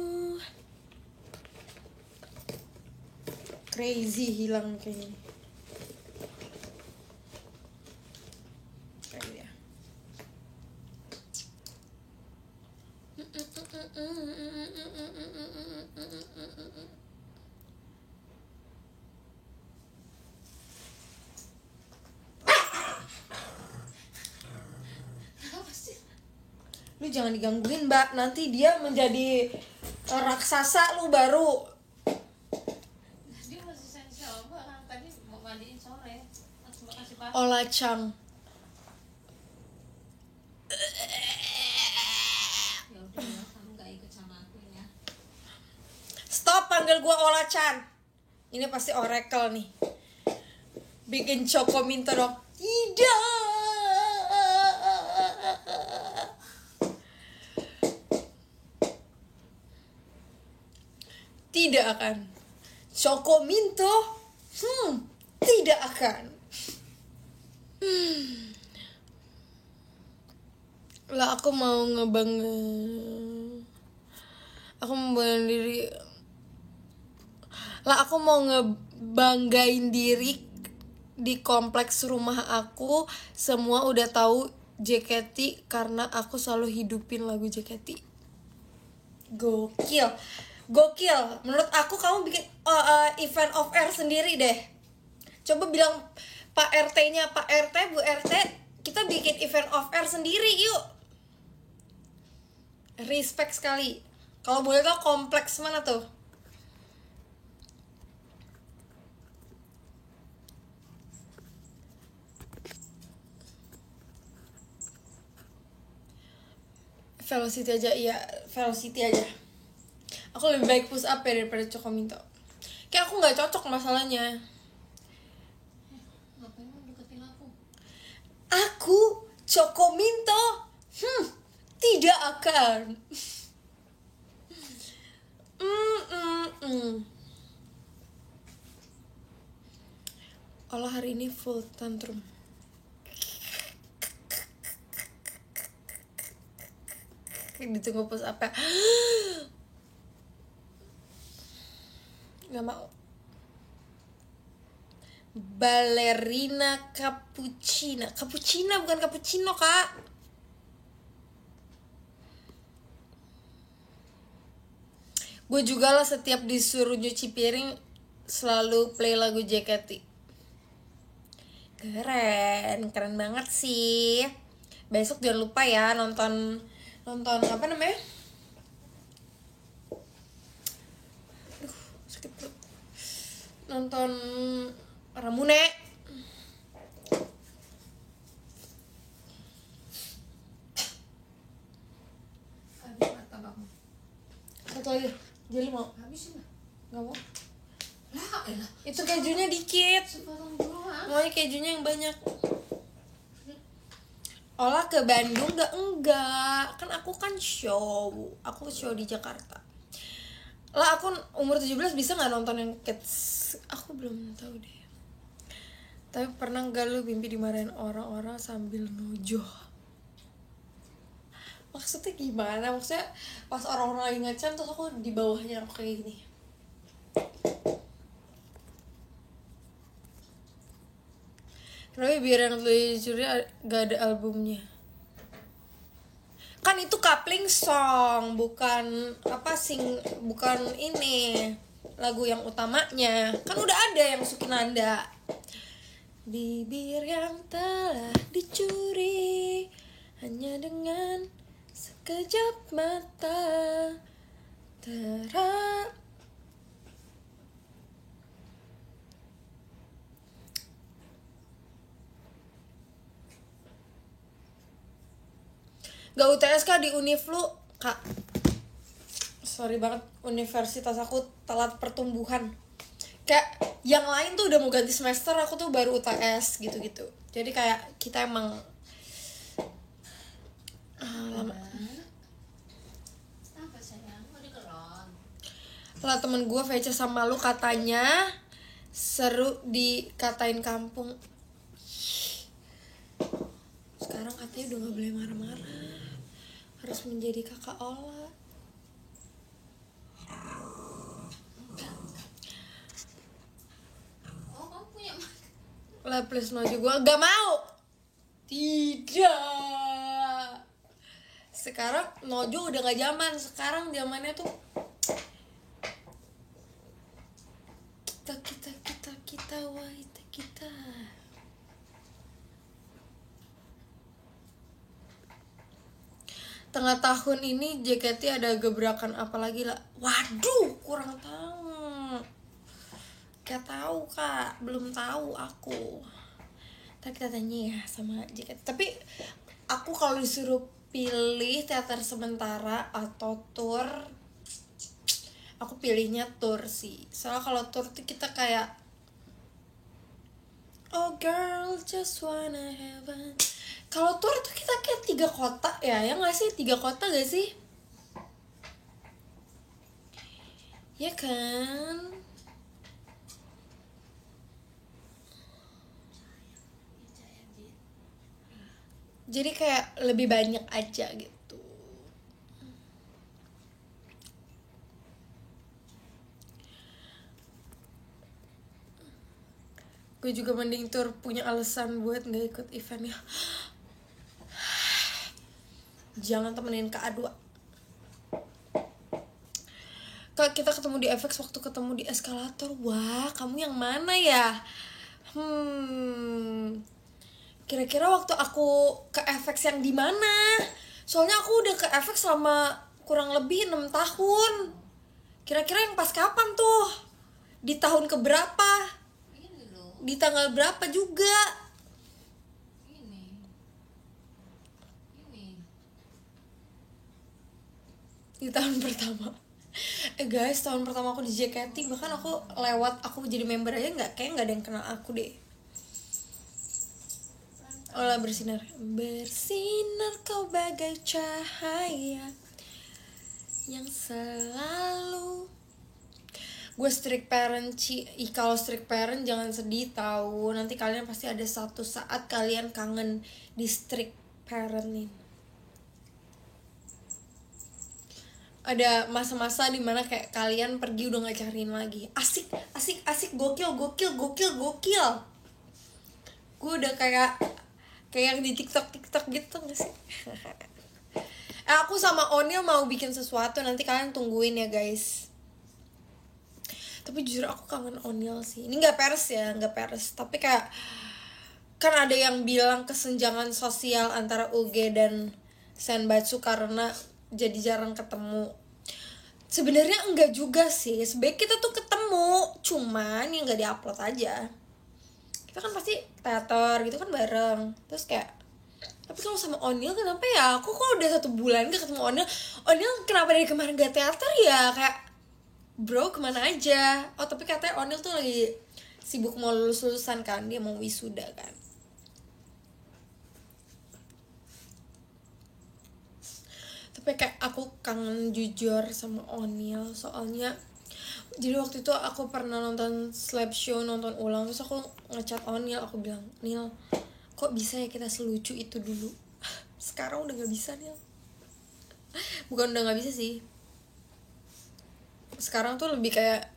crazy hilang kayaknya. Kayak dia. Apa sih? Lu jangan digangguin, Mbak. Nanti dia menjadi raksasa lu baru. Dia masih sensitif banget. Tadi mau mandiin sore. Langsung kasih paham. Olacang. Ya udah ya, kamu gak ikut sama aku ya. Stop panggil gua Olachan. Ini pasti Oracle nih. Bikin Choco minta dong. Tidak. Tidak akan. Choco Minto. Tidak akan. Lah aku mau aku mau banggain diri. Lah aku mau ngebanggain diri di kompleks rumah aku. Semua udah tahu JKT karena aku selalu hidupin lagu JKT. Gokil. Gokil. Menurut aku kamu bikin event off air sendiri deh. Coba bilang Pak RT-nya, Pak RT, Bu RT, kita bikin event off air sendiri yuk. Respect sekali. Kalau boleh tau kompleks mana tuh? Velocity aja, iya Velocity aja. Aku lebih baik push up ya daripada Choco Minto. Kayak aku nggak cocok masalahnya. Ngapain lu deketin aku? Aku Choco Minto, tidak akan. Olah hari ini full tantrum. Ditunggu push up ya. Gak mau. Ballerina cappuccina. Cappuccina bukan cappuccino, Kak. Gue juga lah setiap disuruh nyuci piring selalu play lagu JKT. Keren banget sih. Besok jangan lupa ya nonton apa namanya? Aduh, sakit perut. Nonton Ramune. Habis martabakmu. Satu lagi. Jadi mau? Habisin lah. Gak mau. Lah, elah. Itu kejunya dikit. Sepotong doang. Maunya kejunya yang banyak. Olah ke Bandung enggak. Kan aku kan show. Aku show di Jakarta. Lah aku umur 17 bisa gak nonton yang kids? Aku belum tahu deh. Tapi pernah gak lu mimpi dimarahin orang-orang sambil nojoh? Maksudnya gimana? Maksudnya pas orang-orang lagi ngecam terus aku di bawahnya aku kayak gini. Tapi biar yang lu curi gak ada albumnya. Kan itu coupling song, bukan bukan ini lagu yang utamanya. Kan udah ada yang Sukinanda. Bibir yang telah dicuri hanya dengan sekejap mata terang. Gak UTS kak di univ lu kak? Sorry banget, universitas aku telat pertumbuhan. Kayak yang lain tuh udah mau ganti semester, aku tuh baru UTS gitu-gitu. Jadi kayak kita emang lama. Apa sayang? Mau dikelon? Lah temen gue VC sama lu katanya seru dikatain kampung. Sekarang katanya udah gak boleh marah-marah, harus menjadi kakak Ola. Oh, kamu punya Lah please Nojo, gue gak mau. Tidak. Sekarang Nojo udah gak zaman. Sekarang zamannya tuh kita wahai kita. Tengah tahun ini JKT ada gebrakan apa lagi lah? Waduh, kurang tahu. Gak tahu kak, belum tahu aku. Ntar kita tanya ya sama JKT. Tapi aku kalau disuruh pilih teater sementara atau tour, aku pilihnya tour sih. Soalnya kalau tour tuh kita kayak oh girl just wanna have fun. Kalau tour tuh kita kayak 3 kota ya nggak sih? 3 kota gak sih? Ya kan? Jadi kayak lebih banyak aja gitu. Gue juga mending tour punya alasan buat gak ikut eventnya. Jangan temenin Kak A2. Kak, kita ketemu di FX waktu ketemu di eskalator. Wah, kamu yang mana ya? Kira-kira waktu aku ke FX yang di mana? Soalnya aku udah ke FX selama kurang lebih 6 tahun. Kira-kira yang pas kapan tuh? Di tahun keberapa? ini loh. Di tanggal berapa juga? Ini. Di tahun pertama. Guys, tahun pertama aku di JKT, bahkan aku jadi member aja kayak nggak ada yang kenal aku deh. Olah bersinar kau bagai cahaya yang selalu. Gue strict parent kalau strict parent jangan sedih tahu, nanti kalian pasti ada satu saat kalian kangen di strict parentin. Ada masa-masa dimana kayak kalian pergi udah gak cariin lagi. Asik, gokil. Gue udah kayak yang di TikTok gitu gak sih? Aku sama Onil mau bikin sesuatu, nanti kalian tungguin ya guys. Tapi jujur aku kangen Onil sih. Ini gak peres, tapi kayak kan ada yang bilang kesenjangan sosial antara UG dan Senbatsu karena jadi jarang ketemu. Sebenarnya enggak juga sih, sebaik kita tuh ketemu, cuman yang nggak diupload aja. Kita kan pasti teater gitu kan bareng, terus kayak tapi kalau sama Onil kenapa ya? Aku kok udah 1 bulan gak ketemu Onil. Onil kenapa dari kemarin gak teater ya? Kayak bro kemana aja? Oh tapi katanya Onil tuh lagi sibuk mau lulusan kan, dia mau wisuda kan. Tapi kayak aku kangen jujur sama Onil, soalnya jadi waktu itu aku pernah nonton slap show, nonton ulang, terus aku ngechat Onil, aku bilang, Nil, kok bisa ya kita selucu itu dulu? Sekarang udah gak bisa, Nil. Bukan udah gak bisa sih, sekarang tuh lebih kayak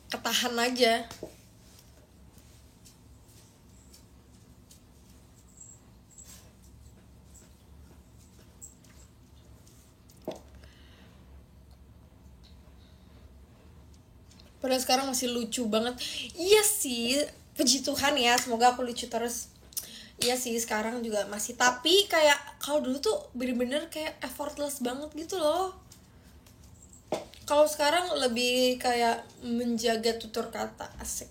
ketahan aja. Padahal sekarang masih lucu banget. Iya sih, puji Tuhan ya, semoga aku lucu terus. Iya sih, sekarang juga masih. Tapi kayak kalau dulu tuh bener-bener kayak effortless banget gitu loh. Kalau sekarang lebih kayak menjaga tutur kata, asik.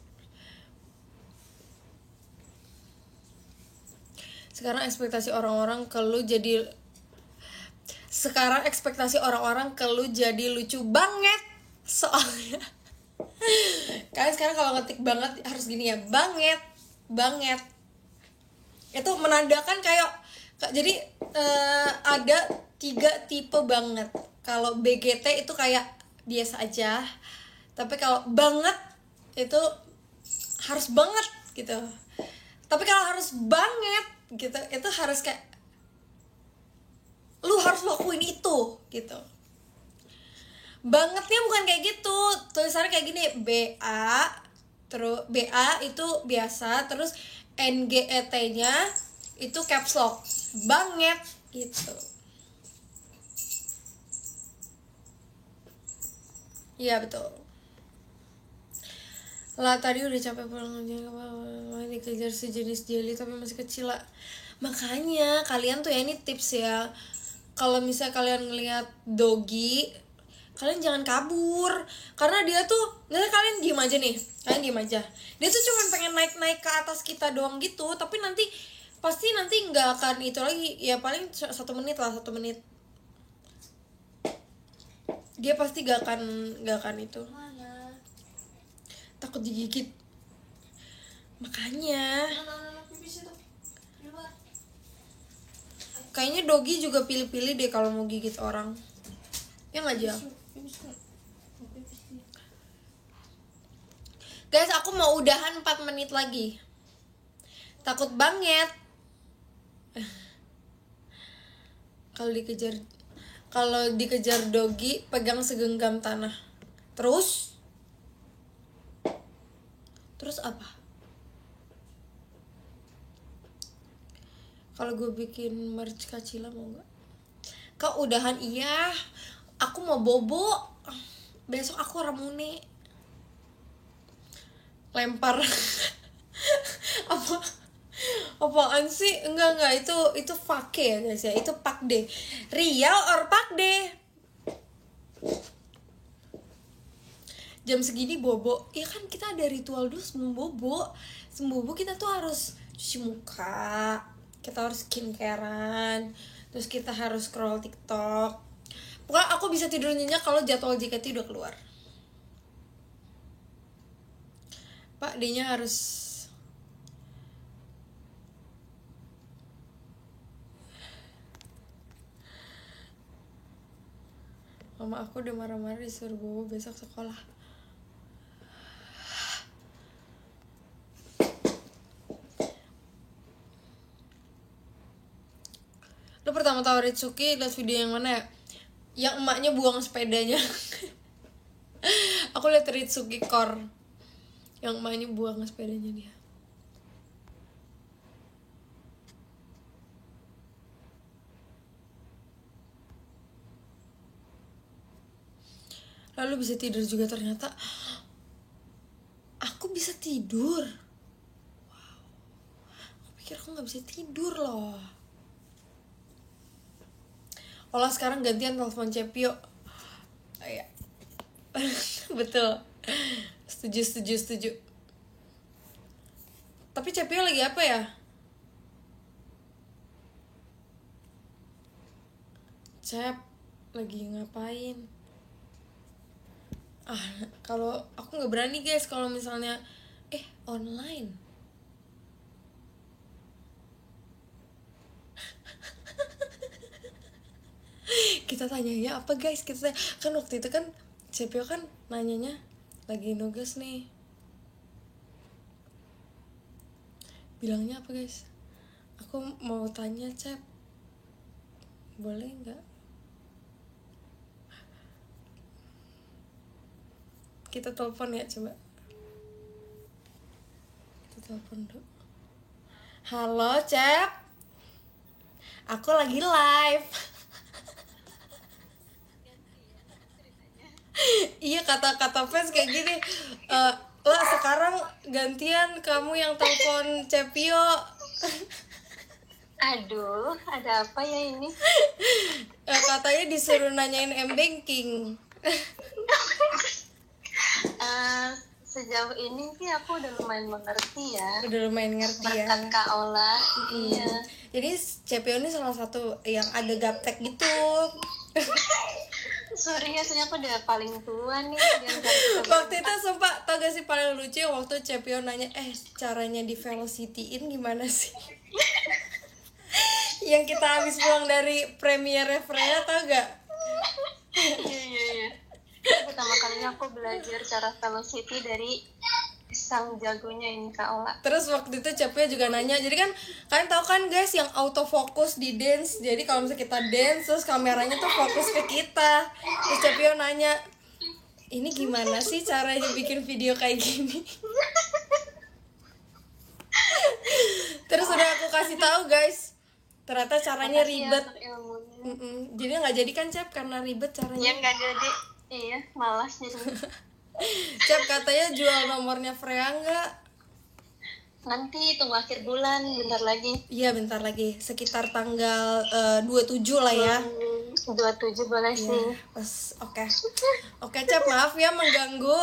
Sekarang ekspektasi orang-orang ke lu jadi lucu banget. Soalnya kalian sekarang kalau ngetik banget harus gini ya, banget. Itu menandakan kayak jadi ada 3 tipe banget. Kalau BGT itu kayak biasa aja, tapi kalau banget itu harus banget gitu. Tapi kalau harus banget gitu, itu harus kayak lu harus lakuin itu gitu. Bangetnya bukan kayak gitu, tulisannya kayak gini, BA, terus BA itu biasa, terus NGET-nya itu caps lock, banget gitu. Iya betul. Lah tadi udah capek pulang aja, dikejar sejenis jelly tapi masih kecil lah. Makanya kalian tuh ya, ini tips ya, kalau misalnya kalian ngelihat doggy, kalian jangan kabur, karena dia tuh, misalnya kalian diem aja, dia tuh cuma pengen naik ke atas kita doang gitu, tapi pasti nanti nggak akan itu lagi ya, paling 1 menit lah, 1 menit dia pasti nggak akan itu. Mana? Takut digigit. Makanya Pipis itu di luar. kayaknya doggy juga pilih-pilih deh kalau mau gigit orang. Ya nggak Jal? Guys, aku mau udahan 4 menit lagi. Takut banget. Kalau dikejar doggy, pegang segenggam tanah. Terus apa? Kalau gue bikin merch Kacila mau nggak? Kak udahan iya. Aku mau bobo. Besok aku ramune. Lempar. Apaan sih? Enggak, itu fake ya guys ya. Itu pakde. Real or pakde? Jam segini bobo. Ya kan kita ada ritual dulu sebelum bobo. Sebelum bobo kita tuh harus cuci muka, kita harus skincarean, terus kita harus scroll TikTok. Pokoknya aku bisa tidur nyenyak kalau jadwal JKT udah keluar. Pak D-nya harus Mama aku udah marah-marah disuruh bobo besok sekolah. Lo pertama tahu Ritsuki lihat video yang mana ya? Yang emaknya buang sepedanya. Aku lihat Ritsuki Core yang emaknya buang sepedanya dia. Lalu bisa tidur juga ternyata. Aku bisa tidur. Wow. Aku pikir aku gak bisa tidur loh. Olah sekarang gantian telepon Cepio. Iya. Betul. Setuju. Tapi Cepio lagi apa ya? Cep lagi ngapain? Kalau aku nggak berani guys kalau misalnya online. Kita tanyanya apa guys? Kan waktu itu kan Cepio kan nanyanya lagi nugas nih. Bilangnya apa guys? Aku mau tanya Cep, boleh nggak? Kita telepon ya coba. Kita telepon dulu. Halo Cep, aku lagi live. Iya, kata-kata fans kayak gini. Lah sekarang gantian kamu yang telepon Cepio. Aduh, ada apa ya ini? Katanya disuruh nanyain M-Banking. Sejauh ini sih aku udah lumayan mengerti ya. Udah lumayan ngerti ya. Berkat Kak Ola. Iya. Jadi Cepio ini salah satu yang ada gaptek gitu. Sorry ya, soalnya aku udah paling tua nih. Waktu itu sumpah, tau gak sih paling lucu yang waktu Cepio nanya, caranya di Velocity-in gimana sih? Yang kita habis pulang dari premiere Freya, tau gak? Iya. Pertama kalinya aku belajar cara velocity dari sang jagonya ini Kak Ola. Terus waktu itu Cepio juga nanya, jadi kan kalian tahu kan guys yang autofocus di dance. Jadi kalau misalnya kita dance terus kameranya tuh fokus ke kita. Terus Cepio nanya, ini gimana sih caranya bikin video kayak gini? Terus udah aku kasih tahu guys, ternyata caranya ribet. Jadi nggak jadi kan Cep karena ribet caranya. Iya nggak jadi, iya malas jadi. Cep katanya jual nomornya Freya nggak? Nanti tunggu akhir bulan, bentar lagi. Iya bentar lagi, sekitar tanggal 27 lah ya. 27 boleh sih. Pas, oke Cep, maaf ya mengganggu.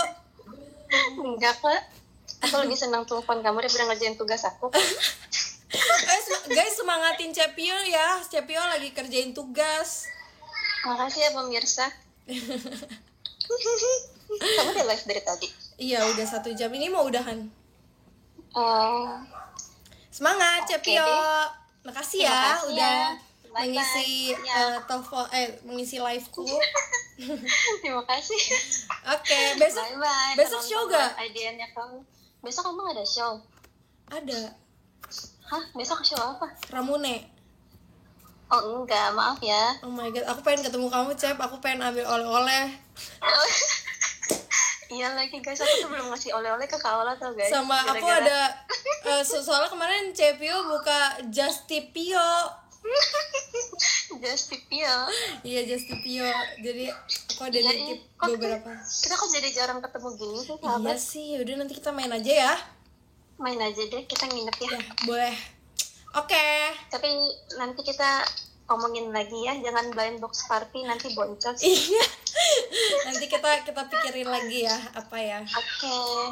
Enggak kok, aku lebih senang telepon kamu daripada ngerjain tugas aku. Guys semangatin Cepio ya, Cepio lagi kerjain tugas. Makasih ya pemirsa. Kamu udah live dari tadi? Iya udah 1 jam, ini mau udahan. Semangat Cepio. Makasih ya udah mengisi telepon mengisi liveku. Terima kasih. Oke, besok bye. Besok show gak? Idenya kamu. Besok kamu ada show? Ada. Hah? Besok show apa? Ramune. Oh enggak, maaf ya. Oh my god, aku pengen ketemu kamu Cep, aku pengen ambil oleh-oleh. Iya lagi guys, aku tuh belum ngasih oleh-oleh ke Kak Ola tau guys. Sama aku ada soalnya kemarin Cepio buka Justipio. Justipio. Iya Justipio. Jadi aku ada nitip beberapa. Kita kok jadi jarang ketemu gini sih sahabat? Iya sih, udah nanti kita main aja ya. Main aja deh, kita nginep ya. Boleh. Oke. Tapi nanti kita omongin lagi ya, jangan blind box party nanti boncos. Iya. Nanti kita pikirin lagi ya apa ya.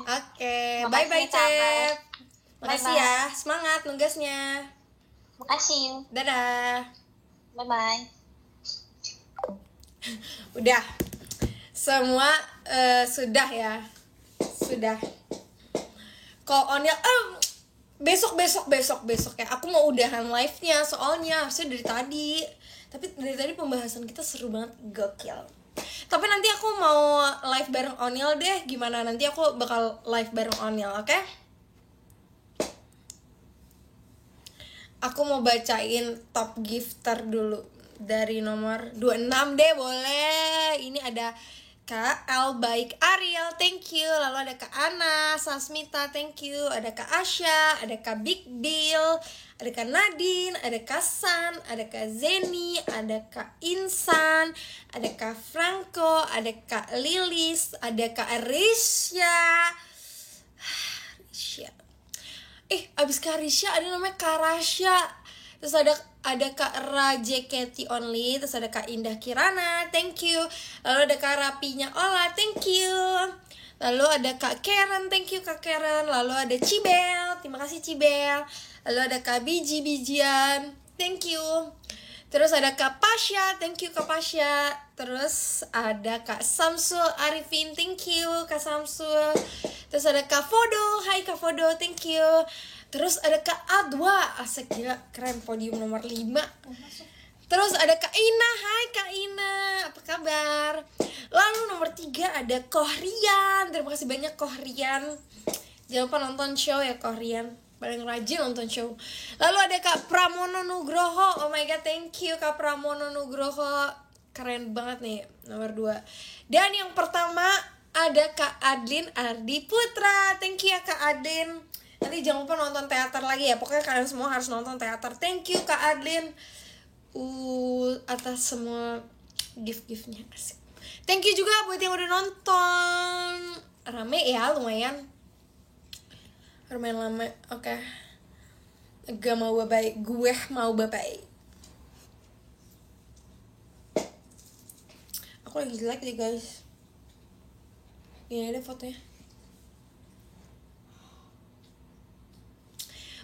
Oke. Bye Cep. Makasih ya. Semangat nugasnya. Makasih. Dadah. Bye. Udah. Semua sudah ya. Sudah. Kok Onil besok ya. Aku mau udahan live-nya soalnya harusnya dari tadi. Tapi dari tadi pembahasan kita seru banget, gokil. Tapi nanti aku mau live bareng Onil deh. Gimana? Nanti aku bakal live bareng Onil, oke? Aku mau bacain top gifter dulu. Dari nomor 26 deh, boleh. Ini ada Kak Albaik Ariel, thank you. Lalu ada Kak Ana Sasmita, thank you. Ada Kak Asya, ada Kak Big Deal, ada Kak Nadine, ada Kak San, ada Kak Zeni, ada Kak Insan, ada Kak Franco, ada Kak Lilis, ada Kak Risha. Abis Kak Risha ada namanya Kak Rasya. Terus ada Kak Rajeketi Only. Terus ada Kak Indah Kirana, thank you. Lalu ada Kak Rapinya Ola, thank you. Lalu ada Kak Karen, thank you Kak Karen. Lalu ada Cibel, terima kasih Cibel. Lalu ada Kak Biji-bijian, thank you. Terus ada Kak Pasha, thank you Kak Pasha. Terus ada Kak Samsul Arifin, thank you Kak Samsul. Terus ada Kak Fodo, hai Kak Fodo, thank you. Terus ada Kak Adwa, asik gila, keren, podium nomor 5. Terus ada Kak Ina, hai Kak Ina, apa kabar? Lalu nomor 3 ada Kohrian, terima kasih banyak Kohrian. Jangan lupa nonton show ya Kohrian, paling rajin nonton show. Lalu ada Kak Pramono Nugroho, oh my god, thank you Kak Pramono Nugroho, keren banget nih, nomor 2. Dan yang pertama ada Kak Adlin Ardi Putra, thank you ya Kak Adlin. Nanti jangan lupa nonton teater lagi ya. Pokoknya kalian semua harus nonton teater. Thank you Kak Adlin atas semua gift-giftnya, asik. Thank you juga buat yang udah nonton. Rame ya, lumayan lama. Oke. Gue mau bye-bye. Aku lagi jelek nih guys. Ini ada fotonya.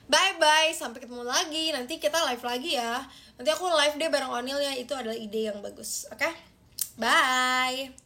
Bye-bye, sampai ketemu lagi. Nanti kita live lagi ya. Nanti aku live deh bareng Onil ya. Itu adalah ide yang bagus. Oke? Bye.